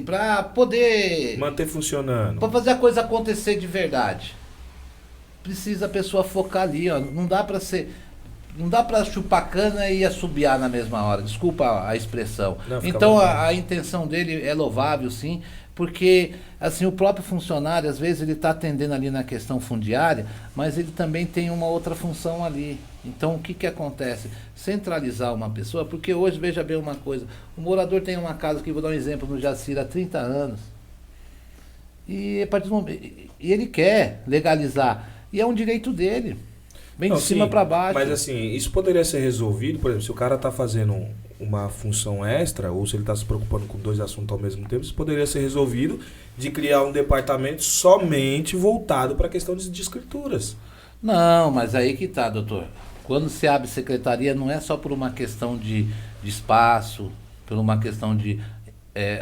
para poder manter funcionando, para fazer a coisa acontecer de verdade, precisa a pessoa focar ali, ó. Não dá para chupar cana e assobiar na mesma hora, desculpa a expressão. Então a intenção dele é louvável, sim, porque assim, o próprio funcionário, às vezes ele está atendendo ali na questão fundiária, mas ele também tem uma outra função ali. Então o que acontece? Centralizar uma pessoa, porque hoje, veja bem uma coisa, o morador tem uma casa, que vou dar um exemplo, no Jacira, há 30 anos, e a partir do momento, e ele quer legalizar, E é um direito dele. Vem Não, de cima sim, para baixo. Mas assim, isso poderia ser resolvido, por exemplo, se o cara tá fazendo uma função extra, ou se ele tá se preocupando com 2 assuntos ao mesmo tempo, isso poderia ser resolvido de criar um departamento somente voltado para a questão de escrituras. Não, mas aí que tá, doutor. Quando se abre secretaria, não é só por uma questão de espaço, por uma questão de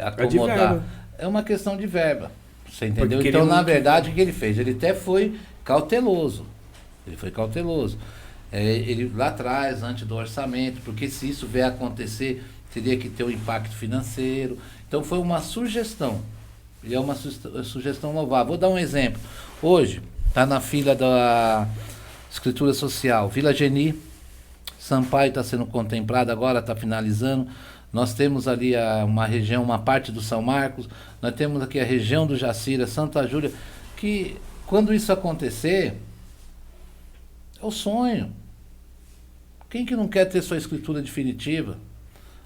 acomodar. verba. É uma questão de verba. Você entendeu? Porque Então, ele na não- verdade, o que ele fez? Ele até foi cauteloso. Ele foi cauteloso. Ele lá atrás, antes do orçamento, porque se isso vier a acontecer, teria que ter um impacto financeiro. Então, foi uma sugestão. E é uma sugestão louvável. Vou dar um exemplo. Hoje, está na fila da escritura social, Vila Geni, Sampaio está sendo contemplado, agora está finalizando. Nós temos ali uma região, uma parte do São Marcos, nós temos aqui a região do Jacira, Santa Júlia, que quando isso acontecer, é o sonho. Quem que não quer ter sua escritura definitiva?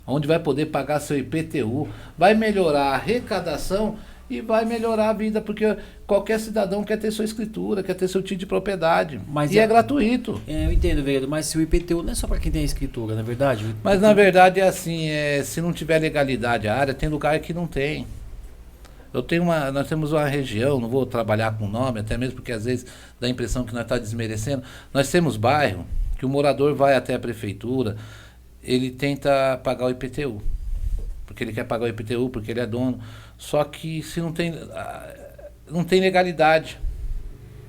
Onde vai poder pagar seu IPTU, vai melhorar a arrecadação e vai melhorar a vida, porque qualquer cidadão quer ter sua escritura, quer ter seu título de propriedade. Mas e é gratuito. Eu entendo, vereador, mas se o IPTU não é só para quem tem a escritura, na verdade? Mas na verdade é assim, se não tiver legalidade a área, tem lugar que não tem. Nós temos uma região, não vou trabalhar com nome, até mesmo porque às vezes dá a impressão que nós estamos desmerecendo. Nós temos bairro que o morador vai até a prefeitura, ele tenta pagar o IPTU. Porque ele quer pagar o IPTU, porque ele é dono. Só que se não tem legalidade,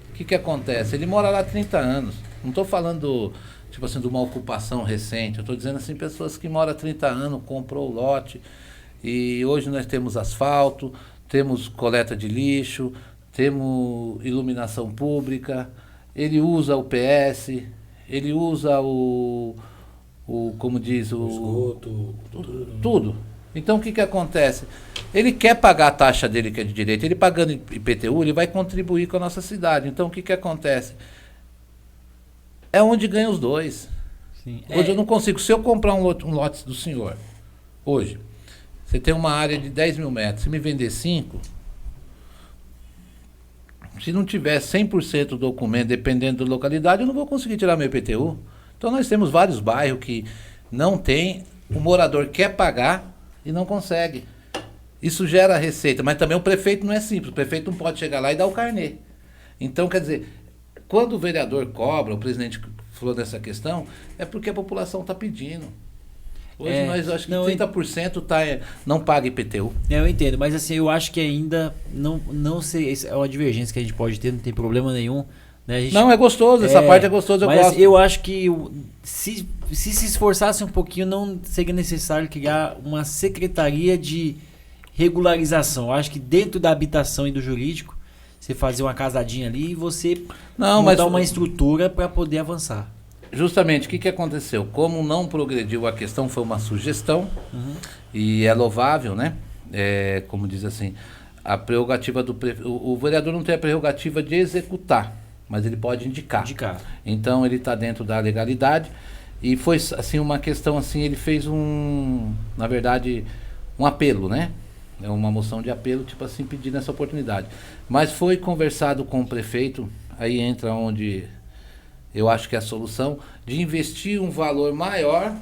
o que acontece? Ele mora lá há 30 anos. Não estou falando, tipo assim, de uma ocupação recente. Eu estou dizendo assim, pessoas que moram há 30 anos, comprou o lote. E hoje nós temos asfalto, temos coleta de lixo, temos iluminação pública. Ele usa o PS, ele usa como diz, o Esgoto, tudo. Então o que acontece? Ele quer pagar a taxa dele que é de direito, ele pagando IPTU, ele vai contribuir com a nossa cidade. Então o que acontece? É onde ganha os dois. Sim. Hoje eu não consigo, se eu comprar um lote do senhor, hoje, você tem uma área de 10 mil metros, se me vender 5, se não tiver 100% do documento, dependendo da localidade, eu não vou conseguir tirar meu IPTU. Então nós temos vários bairros que não tem, o morador quer pagar e não consegue. Isso gera receita, mas também o prefeito não é simples, o prefeito não pode chegar lá e dar o carnê. Então, quer dizer, quando o vereador cobra, o presidente falou dessa questão, é porque a população está pedindo. Hoje nós acho que 30% não paga IPTU. Eu entendo, mas assim, eu acho que ainda não sei, é uma divergência que a gente pode ter, não tem problema nenhum. Né? A gente, não, é gostoso, essa parte é gostosa, eu gosto. Eu acho que se esforçasse um pouquinho, não seria necessário criar uma secretaria de regularização. Eu acho que dentro da habitação e do jurídico, você fazer uma casadinha ali e você montar uma estrutura para poder avançar. Justamente, o que aconteceu? Como não progrediu a questão, foi uma sugestão, e é louvável, né? Como diz assim, a prerrogativa do prefeito. O vereador não tem a prerrogativa de executar, mas ele pode indicar. Então ele está dentro da legalidade e foi assim uma questão assim, ele fez na verdade, um apelo, né? É uma moção de apelo, tipo assim, pedindo essa oportunidade. Mas foi conversado com o prefeito, aí entra onde eu acho que é a solução, de investir um valor maior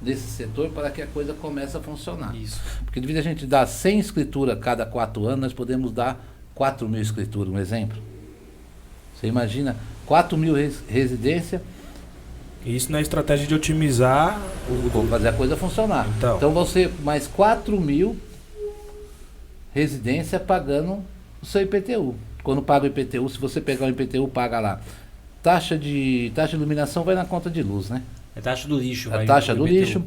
desse setor para que a coisa comece a funcionar. Isso. Porque devido a gente dar 100 escrituras a cada 4 anos, nós podemos dar 4 mil escrituras, um exemplo. Você imagina, 4 mil residências. Isso na estratégia de otimizar Vou fazer a coisa funcionar. Então você, mais 4 mil residências pagando o seu IPTU. Quando paga o IPTU, se você pegar o IPTU, paga lá. Taxa de iluminação vai na conta de luz, né? É taxa do lixo. A taxa do lixo,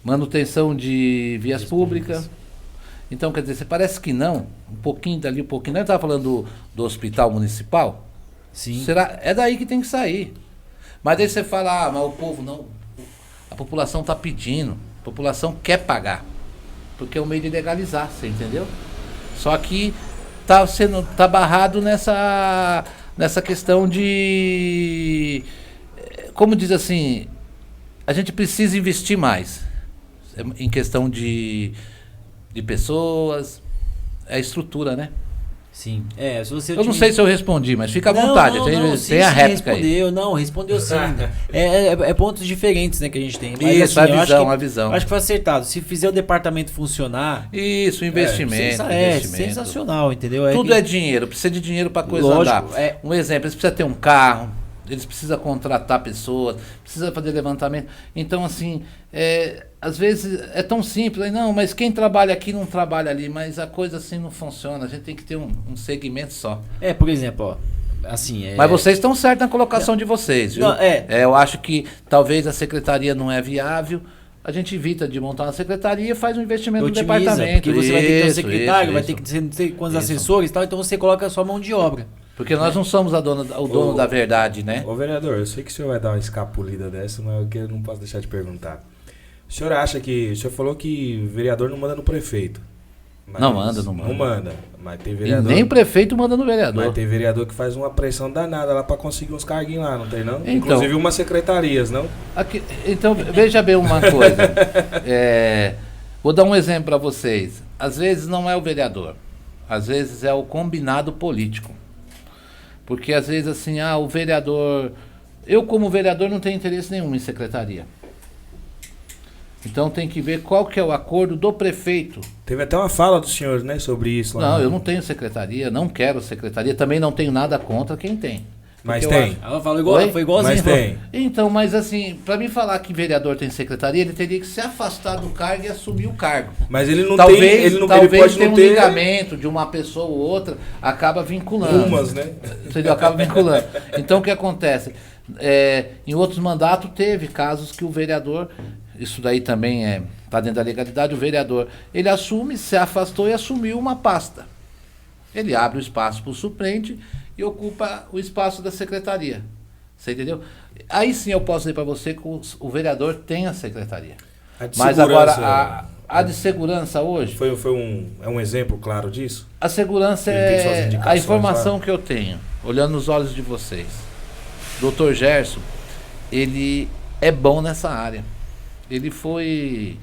manutenção de vias públicas. Então, quer dizer, você parece que não, um pouquinho dali, um pouquinho. Nós estávamos falando do hospital municipal? Sim. É daí que tem que sair. Mas aí você fala, mas o povo não. A população está pedindo, a população quer pagar. Porque é um meio de legalizar, você entendeu? Só que tá barrado nessa questão de, como diz assim, a gente precisa investir mais em questão de pessoas, é a estrutura, né? Sim. Se você Eu não sei se eu respondi, mas fica à vontade. Tem a réplica aí. Respondeu sim. É pontos diferentes, né, que a gente tem. Mas, Isso, assim, a visão. Acho que foi acertado. Se fizer o departamento funcionar... Isso, investimento. Sensacional, entendeu? Tudo é dinheiro, precisa de dinheiro para coisa andar. Um exemplo, eles precisam ter um carro, eles precisam contratar pessoas, precisa fazer levantamento. Então, assim, às vezes é tão simples, não, mas quem trabalha aqui não trabalha ali, mas a coisa assim não funciona, a gente tem que ter um segmento só. Por exemplo, assim... Mas vocês estão certos na colocação de vocês, viu? Eu acho que talvez a secretaria não é viável, a gente evita de montar uma secretaria e faz um investimento no departamento. Porque você vai ter que ter um secretário, vai ter que ter não sei quantos assessores e tal, então você coloca a sua mão de obra. Porque nós não somos o dono da verdade, né? Ô vereador, eu sei que o senhor vai dar uma escapulida dessa, mas eu não posso deixar de perguntar. O senhor acha que... O senhor falou que vereador não manda no prefeito. Não manda. Não manda. Mas tem vereador... E nem o prefeito manda no vereador. Mas tem vereador que faz uma pressão danada lá pra conseguir uns carguinhos lá, não tem não? Então, inclusive umas secretarias, não? Então, veja bem uma coisa. Vou dar um exemplo para vocês. Às vezes não é o vereador. Às vezes é o combinado político. Porque às vezes assim, o vereador... Eu como vereador não tenho interesse nenhum em secretaria. Então tem que ver qual que é o acordo do prefeito. Teve até uma fala do senhor, né, sobre isso lá. Não, eu não tenho secretaria, não quero secretaria, também não tenho nada contra quem tem. Mas tem. Ela falou igual, foi igualzinho. Mas tem. Então, mas assim, para mim falar que vereador tem secretaria, ele teria que se afastar do cargo e assumir o cargo. Mas ele não talvez, tem, ele não talvez ele pode tenha não um ter ligamento de uma pessoa ou outra, acaba vinculando. Umas, né? Entendeu? Acaba vinculando. Então o que acontece? Em outros mandatos teve casos que o vereador, isso daí também está dentro da legalidade, o vereador, ele assume, se afastou e assumiu uma pasta. Ele abre o espaço para o suplente e ocupa o espaço da secretaria. Você entendeu? Aí sim eu posso dizer para você que o vereador tem a secretaria. Mas agora, a de segurança hoje... É um exemplo claro disso? A segurança a informação que eu tenho, olhando nos olhos de vocês. Dr. Gerson, ele é bom nessa área. Ele foi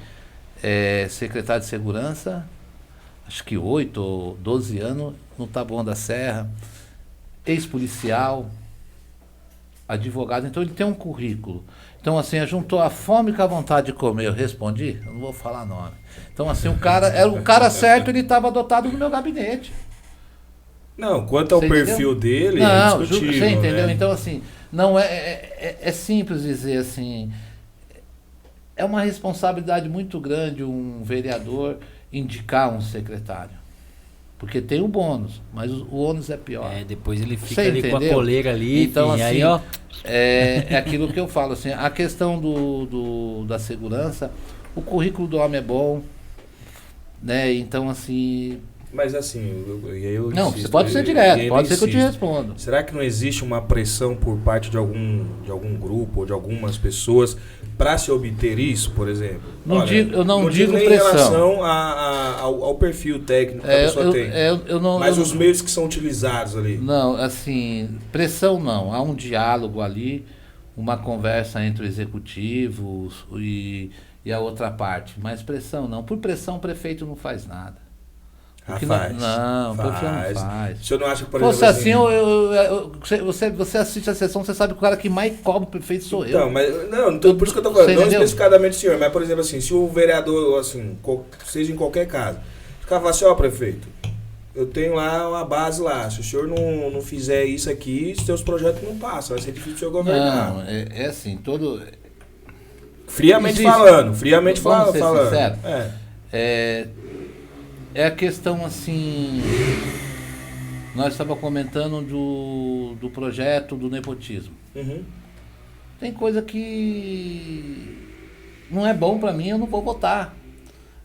secretário de segurança, acho que 8 ou 12 anos, no Taboão da Serra, ex-policial, advogado, então ele tem um currículo. Então assim, juntou a fome com a vontade de comer, eu respondi, eu não vou falar nome. Então assim, o cara era o cara certo, ele estava adotado no meu gabinete. Não, quanto ao perfil dele, não, é discutível, você entendeu? né? Então assim, não é simples dizer assim, é uma responsabilidade muito grande um vereador indicar um secretário. Porque tem o bônus, mas o ônus é pior. Depois ele fica Você ali entendeu? com a coleira ali, então, assim, aí, ó... é aquilo que eu falo, assim, a questão da segurança, o currículo do homem é bom, né? Então, assim... Mas assim, eu não, insisto, você pode ser direto, pode ser que eu te responda. Será que não existe uma pressão por parte de algum grupo ou de algumas pessoas para se obter isso, por exemplo? Eu não digo nem pressão. Em relação ao perfil técnico que a pessoa tem. Mas os meios que são utilizados ali. Não, assim, pressão não. Há um diálogo ali, uma conversa entre o executivo e a outra parte. Mas pressão não. Por pressão o prefeito não faz nada. Faz. Não, prefeito não faz. O senhor não acha que, por exemplo, assim... você assiste a sessão, você sabe que o cara que mais cobra o prefeito sou eu. Então, mas por isso que eu tô falando, não especificadamente o senhor, mas por exemplo assim, se o vereador, assim, seja em qualquer caso, ficava assim, prefeito, eu tenho lá uma base lá, se o senhor não fizer isso aqui, seus projetos não passam, vai ser difícil o senhor governar. Não, é assim, todo... Friamente falando. Vamos ser sinceros. É a questão assim, nós estávamos comentando do projeto do nepotismo. Uhum. Tem coisa que não é bom para mim, eu não vou votar.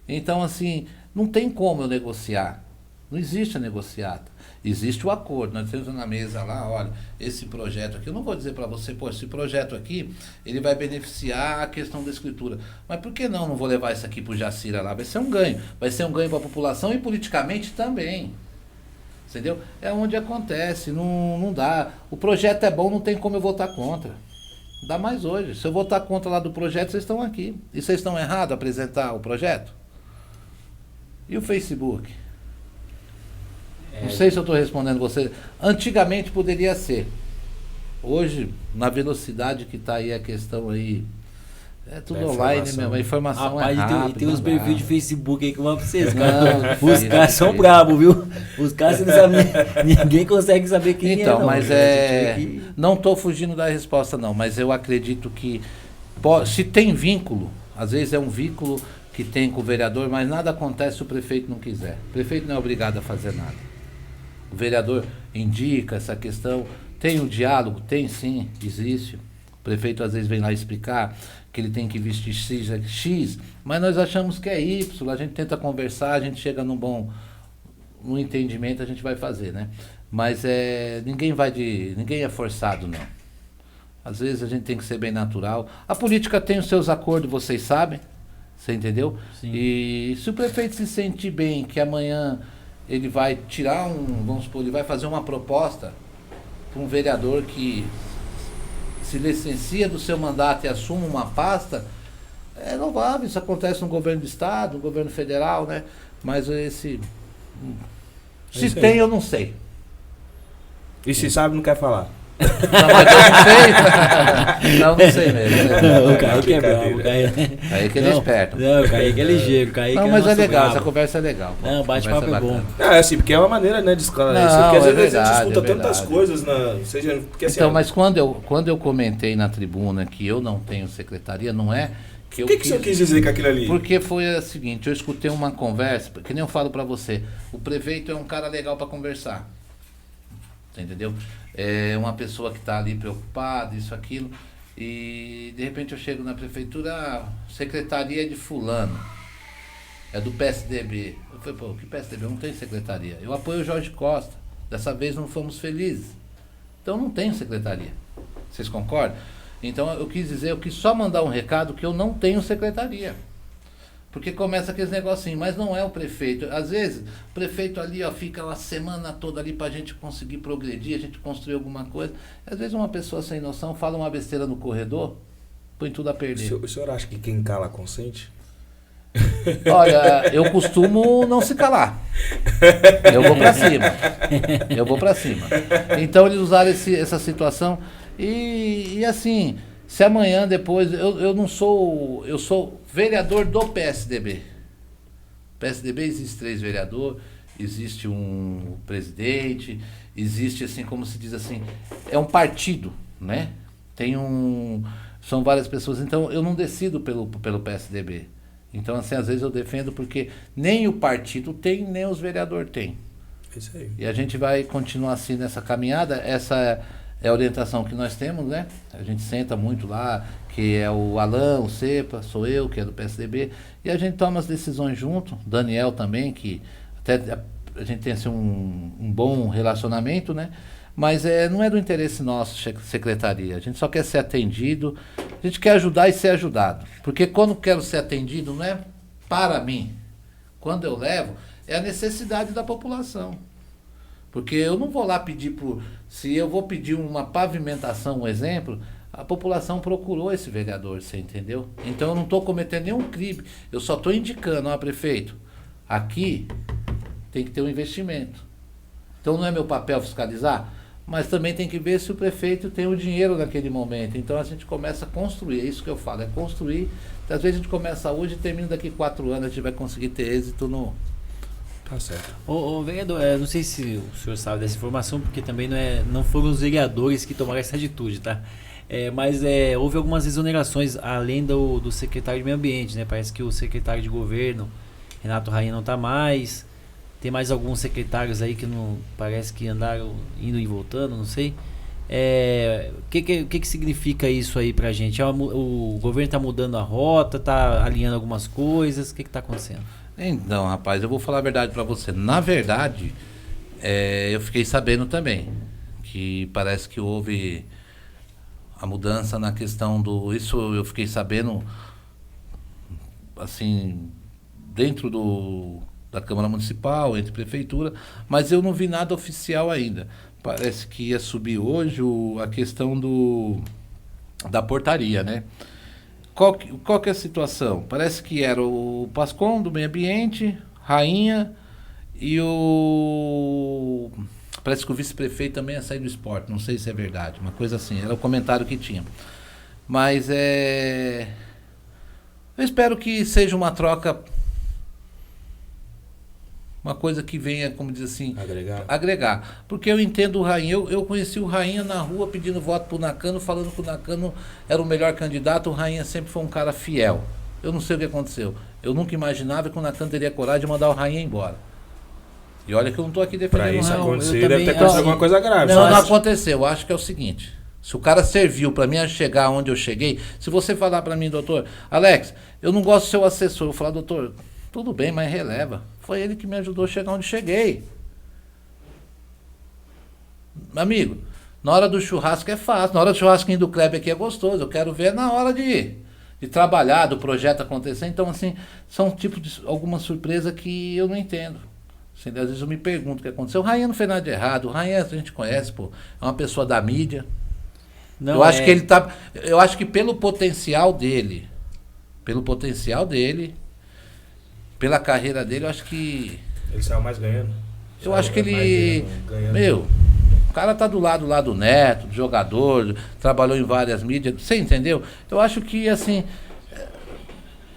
Então assim, não tem como eu negociar. Não existe a negociata. Existe o acordo. Nós temos na mesa lá, olha, esse projeto aqui, eu não vou dizer para você, esse projeto aqui, ele vai beneficiar a questão da escritura. Mas por que não vou levar isso aqui para o Jacira lá? Vai ser um ganho. Vai ser um ganho para a população e politicamente também. Entendeu? É onde acontece, não dá. O projeto é bom, não tem como eu votar contra. Dá mais hoje. Se eu votar contra lá do projeto, vocês estão aqui. E vocês estão errados a apresentar o projeto? E o Facebook? Não sei se eu estou respondendo você. Antigamente poderia ser. Hoje, na velocidade que está aí a questão aí, é tudo online mesmo, a informação Rapaz, é rápida. tem uns perfis de Facebook aí que vão pra vocês, Não, cara. Os difícil, caras são difícil. bravos, viu? Os caras você não sabe, ninguém consegue saber quem Então, é, não. mas não estou fugindo da resposta não, mas eu acredito que se tem vínculo, às vezes é um vínculo que tem com o vereador, mas nada acontece se o prefeito não quiser. O prefeito não é obrigado a fazer nada. O vereador indica essa questão, tem o diálogo, tem sim, existe. O prefeito às vezes vem lá explicar que ele tem que vestir X, mas nós achamos que é Y, a gente tenta conversar, a gente chega num entendimento, a gente vai fazer, né? Mas ninguém é forçado, não. Às vezes a gente tem que ser bem natural. A política tem os seus acordos, vocês sabem, você entendeu? Sim. E se o prefeito se sentir bem, que amanhã ele vai tirar vamos supor, ele vai fazer uma proposta para um vereador que se licencia do seu mandato e assume uma pasta, é louvável, isso acontece no governo do estado, no governo federal, né? Mas se tem, eu não sei. E se sabe, não quer falar. Não, mas eu não sei mesmo. O Kaique é bravo, Aí que ele é esperto. Não, o Kaique é ligeiro, o Kaique Não, mas é nosso legal, bravo. essa conversa é legal. Pô. Não, o bate-papo Conversa é bom. bacana. É assim, porque é uma maneira, né, de esclarecer. Não, Porque às é vezes a gente verdade, escuta é tantas verdade. coisas, seja, porque assim, Então, mas quando eu comentei na tribuna que eu não tenho secretaria, não é que eu o que o senhor quis dizer com aquilo ali? Porque foi o seguinte, eu escutei uma conversa, que nem eu falo pra você, o prefeito é um cara legal pra conversar. Você entendeu? É uma pessoa que tá ali preocupada, isso, aquilo, e de repente eu chego na prefeitura, secretaria de fulano, é do PSDB. Eu falei, pô, que PSDB? Eu não tenho secretaria. Eu apoio o Jorge Costa, dessa vez não fomos felizes. Então não tenho secretaria. Vocês concordam? Então eu quis só mandar um recado que eu não tenho secretaria. Porque começa aqueles negocinhos, mas não é o prefeito. Às vezes, o prefeito ali, ó, fica a semana toda ali pra gente conseguir progredir, a gente construir alguma coisa. Às vezes uma pessoa sem noção fala uma besteira no corredor, põe tudo a perder. O senhor acha que quem cala consente? Olha, eu costumo não se calar. Eu vou pra cima. Então eles usaram essa situação e assim, se amanhã depois, eu não sou, eu sou vereador do PSDB. PSDB existe 3 vereadores, existe um presidente, existe assim, como se diz assim, é um partido, né? São várias pessoas, então eu não decido pelo PSDB. Então, assim, às vezes eu defendo porque nem o partido tem, nem os vereadores têm. Isso aí. E a gente vai continuar assim nessa caminhada. Essa é a orientação que nós temos, né? A gente senta muito lá, que é o Alan, o Cepa, sou eu, que é do PSDB, e a gente toma as decisões junto. Daniel também, que até a gente tem assim, um bom relacionamento, né? Mas não é do interesse nosso, secretaria. A gente só quer ser atendido, a gente quer ajudar e ser ajudado. Porque quando quero ser atendido, não é para mim. Quando eu levo, é a necessidade da população. Porque eu não vou lá pedir se eu vou pedir uma pavimentação, um exemplo, a população procurou esse vereador, você entendeu? Então eu não estou cometendo nenhum crime, eu só estou indicando, ó, prefeito, aqui tem que ter um investimento. Então não é meu papel fiscalizar, mas também tem que ver se o prefeito tem o dinheiro naquele momento. Então a gente começa a construir, é isso que eu falo, é construir. Às vezes a gente começa hoje e termina daqui 4 anos, a gente vai conseguir ter êxito no... Tá certo. Ô vereador, não sei se o senhor sabe dessa informação, porque também não foram os vereadores que tomaram essa atitude, tá? Mas houve algumas exonerações, além do secretário de Meio Ambiente, né? Parece que o secretário de Governo, Renato Rainha, não está mais. Tem mais alguns secretários aí que não parece que andaram indo e voltando, não sei. O que significa isso aí pra gente? O governo está mudando a rota, está alinhando algumas coisas, o que está acontecendo? Então, rapaz, eu vou falar a verdade pra você. Na verdade, eu fiquei sabendo também que parece que houve a mudança na questão do... Isso eu fiquei sabendo, assim, dentro da Câmara Municipal, entre Prefeitura, mas eu não vi nada oficial ainda. Parece que ia subir hoje a questão da portaria, né? Qual que é a situação? Parece que era o Pascom do Meio Ambiente, Rainha E parece que o vice-prefeito também ia sair do esporte, não sei se é verdade, uma coisa assim, era o comentário que tinha. Mas eu espero que seja uma troca, uma coisa que venha, como diz assim, agregar. Porque eu entendo o Rainha, eu conheci o Rainha na rua pedindo voto pro Nakano, falando que o Nakano era o melhor candidato, o Rainha sempre foi um cara fiel. Eu não sei o que aconteceu. Eu nunca imaginava que o Nakano teria coragem de mandar o Rainha embora. E olha que eu não tô aqui defendendo Pra isso o Rainha. acontecer, deve ter acontecido alguma coisa grave. Não aconteceu. Eu acho que é o seguinte. Se o cara serviu pra mim chegar onde eu cheguei, se você falar pra mim, doutor, Alex, eu não gosto do seu assessor, eu falar, doutor, tudo bem, mas releva. Foi ele que me ajudou a chegar onde cheguei. Amigo, na hora do churrasco é fácil, na hora do churrasquinho do Kleber aqui é gostoso, eu quero ver na hora de trabalhar, do projeto acontecer. Então, assim, são tipo de alguma surpresa que eu não entendo. Assim, às vezes eu me pergunto o que aconteceu. O Rainha não fez nada de errado, o Rainha a gente conhece, pô, é uma pessoa da mídia. Não, eu acho que ele tá. Eu acho que pelo potencial dele, pela carreira dele, eu acho que. Ele saiu mais ganhando. Eu acho que ele. Meu, o cara tá do lado lá do Neto, do jogador, trabalhou em várias mídias. Você entendeu? Eu acho que assim.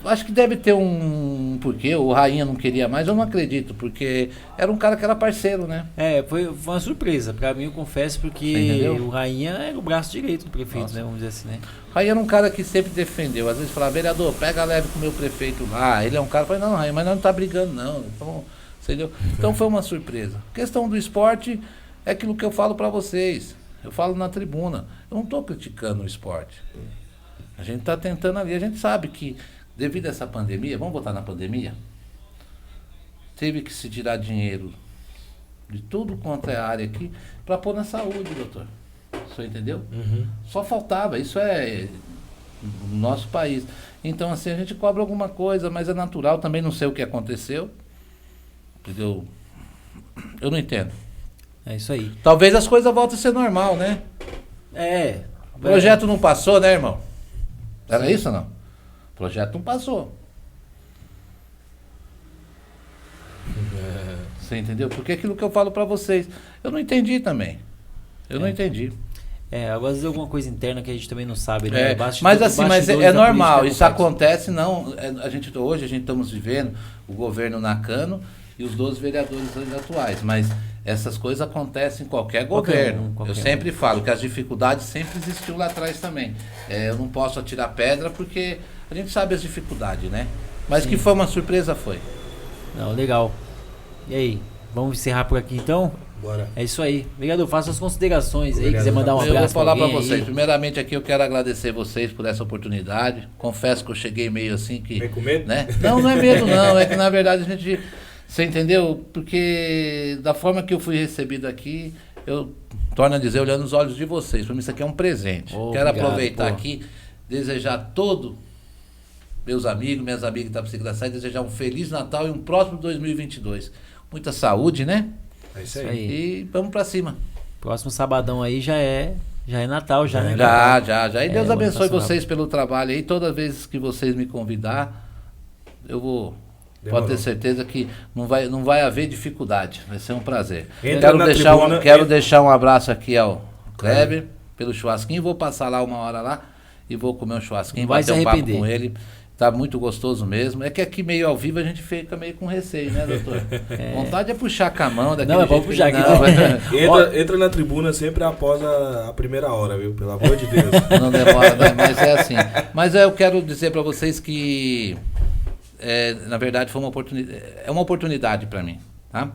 Eu acho que deve ter um porquê. O Rainha não queria mais, eu não acredito, porque era um cara que era parceiro, né? Foi uma surpresa. Pra mim, eu confesso, porque o Rainha era o braço direito do prefeito, né? Vamos dizer assim, né? O Rainha era um cara que sempre defendeu. Às vezes falava, vereador, pega leve com o meu prefeito lá. Ele é um cara que fala, não, Rainha, mas nós não tá brigando, não. Então, entendeu? Então foi uma surpresa. A questão do esporte é aquilo que eu falo pra vocês. Eu falo na tribuna. Eu não tô criticando o esporte. A gente tá tentando ali. A gente sabe que devido a essa pandemia, vamos botar na pandemia, teve que se tirar dinheiro de tudo quanto é área aqui para pôr na saúde, doutor. O senhor entendeu? Uhum. Só faltava, isso é no nosso país. Então, assim, a gente cobra alguma coisa, mas é natural, também não sei o que aconteceu. Entendeu? Eu não entendo. É isso aí. Talvez as coisas voltem a ser normal, né? O projeto não passou, né, irmão? Era isso ou não? O projeto não passou. Você entendeu? Porque é aquilo que eu falo pra vocês. Eu não entendi também. Eu não entendi. Agora às vezes alguma coisa interna que a gente também não sabe, né? Mas assim, mas é normal. Isso acontece. não. Hoje a gente estamos vivendo o governo Nakano e os 12 vereadores atuais. Mas essas coisas acontecem em qualquer governo. Eu sempre falo que as dificuldades sempre existiu lá atrás também. Eu não posso atirar pedra porque a gente sabe as dificuldades, né? Mas que foi uma surpresa, foi. Não, legal. E aí, vamos encerrar por aqui então? Bora. É isso aí. Vereador, faça as considerações aí, Obrigado. quiser mandar um abraço. Eu vou falar pra vocês. Aí. Primeiramente aqui eu quero agradecer vocês por essa oportunidade. Confesso que eu cheguei meio assim que... Vem com medo? Né? Não é medo não. É que na verdade a gente... Você entendeu? Porque da forma que eu fui recebido aqui, eu torno a dizer, olhando nos olhos de vocês, para mim isso aqui é um presente. Quero aproveitar aqui, desejar a todos meus amigos, minhas amigas da Psicograçai, desejar um Feliz Natal e um próximo 2022. Muita saúde, né? É isso aí. E vamos para cima. Próximo sabadão aí já é Natal, já, né? Já. E Deus abençoe vocês pelo trabalho aí. Toda vez que vocês me convidar, eu vou... Pode ter certeza que não vai haver dificuldade. Vai ser um prazer. Quero deixar um abraço aqui ao Kleber pelo churrasquinho. Vou passar lá uma hora lá e vou comer um churrasquinho, bater um papo com ele. Tá muito gostoso mesmo. É que aqui meio ao vivo a gente fica meio com receio, né, doutor? Vontade é puxar com a mão daquele jeito. Não, é bom puxar aqui. Entra na tribuna sempre após a primeira hora, viu? Pelo amor de Deus. Não demora, né? Mas é assim. Mas eu quero dizer para vocês que na verdade foi uma oportunidade para mim, tá?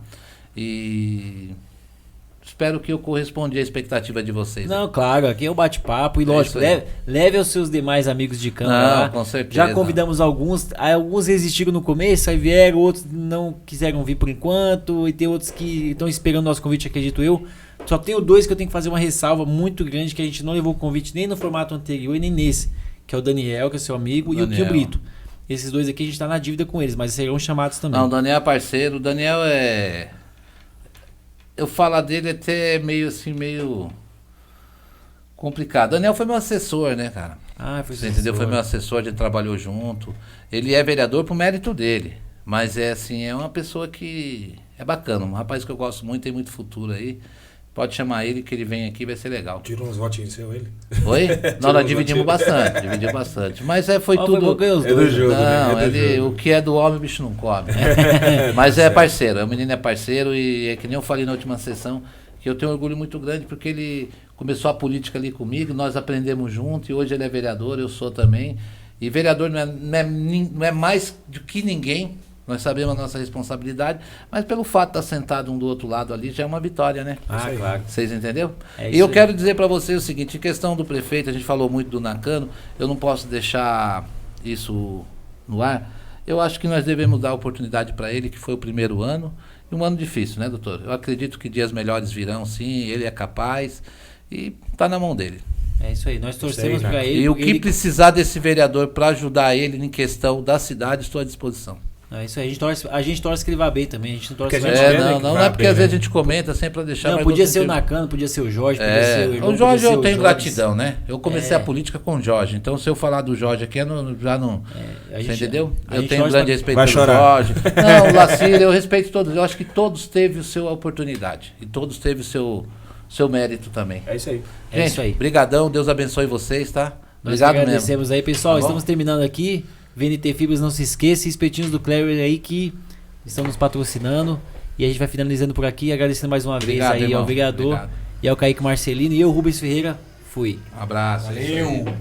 E espero que eu correspondi à expectativa de vocês. Não, claro, aqui é um bate-papo e lógico, leve aos seus demais amigos de campo lá. Com certeza. Já convidamos alguns resistiram no começo, aí vieram, outros não quiseram vir por enquanto, e tem outros que estão esperando o nosso convite, acredito eu. Só tenho dois que eu tenho que fazer uma ressalva muito grande, que a gente não levou o convite nem no formato anterior e nem nesse, que é o Daniel, que é seu amigo, e o Quinho Brito. Esses dois aqui a gente tá na dívida com eles, mas serão chamados também. Não, o Daniel é parceiro. O Daniel eu falo dele até meio assim, meio complicado. O Daniel foi meu assessor, né, cara? Foi você entendeu? Foi meu assessor, a gente trabalhou junto. Ele é vereador por mérito dele. Mas é assim, é uma pessoa que É bacana, um rapaz que eu gosto muito, tem muito futuro aí. Pode chamar ele que ele vem aqui, vai ser legal. Tirou uns votinhos seu, ele? Oi? Não, nós dividimos bastante. Mas foi Ó, tudo... foi os É do dois. jogo, Não, né? É do ele, jogo. o que é do homem, o bicho não come. Mas é parceiro, o menino é parceiro e é que nem eu falei na última sessão, que eu tenho um orgulho muito grande porque ele começou a política ali comigo, nós aprendemos junto e hoje ele é vereador, eu sou também. E vereador não é mais do que ninguém, nós sabemos a nossa responsabilidade, mas pelo fato de estar sentado um do outro lado ali já é uma vitória, né? Ah, claro. Vocês entenderam? É E isso eu aí. quero dizer para vocês o seguinte, em questão do prefeito, a gente falou muito do Nakano, eu não posso deixar isso no ar. Eu acho que nós devemos dar oportunidade para ele, que foi o primeiro ano, e um ano difícil, né, doutor? Eu acredito que dias melhores virão, sim, ele é capaz, e tá na mão dele. É isso aí, nós torcemos Isso aí, pra né? ele. E o porque que ele- precisar desse vereador para ajudar ele em questão da cidade, estou à disposição. É isso aí, a gente torce que ele vá bem também, a gente não torce Porque a que gente vai quer, mal. né, Não, que não vá é porque bem, às vezes né? a gente comenta sempre para deixar... Não, mas podia eu ser o sempre- Nakano, podia ser o Jorge, podia ser o irmão, o Jorge podia ser eu tenho Jones. gratidão, né? Eu comecei É. a política com o Jorge, então se eu falar do Jorge aqui, já não... A Você gente- entendeu? a Eu gente tenho um torce grande pra- respeito Vai pelo chorar. Jorge. Não, o Lacir, eu respeito todos. Eu acho que todos teve a sua oportunidade. E todos teve o seu mérito também. É isso aí. É Gente, isso aí. brigadão, Deus abençoe vocês, tá? Nós Obrigado mesmo. agradecemos aí, pessoal. Tá bom? Estamos terminando aqui. VNT Fibras, não se esqueça. E espetinhos do Clever aí que estão nos patrocinando. E a gente vai finalizando por aqui. Agradecendo mais uma Obrigado, vez aí irmão. ao vereador Obrigado. e ao Kaique Marcelino. E eu, Rubens Ferreira, fui. Um abraço. Valeu.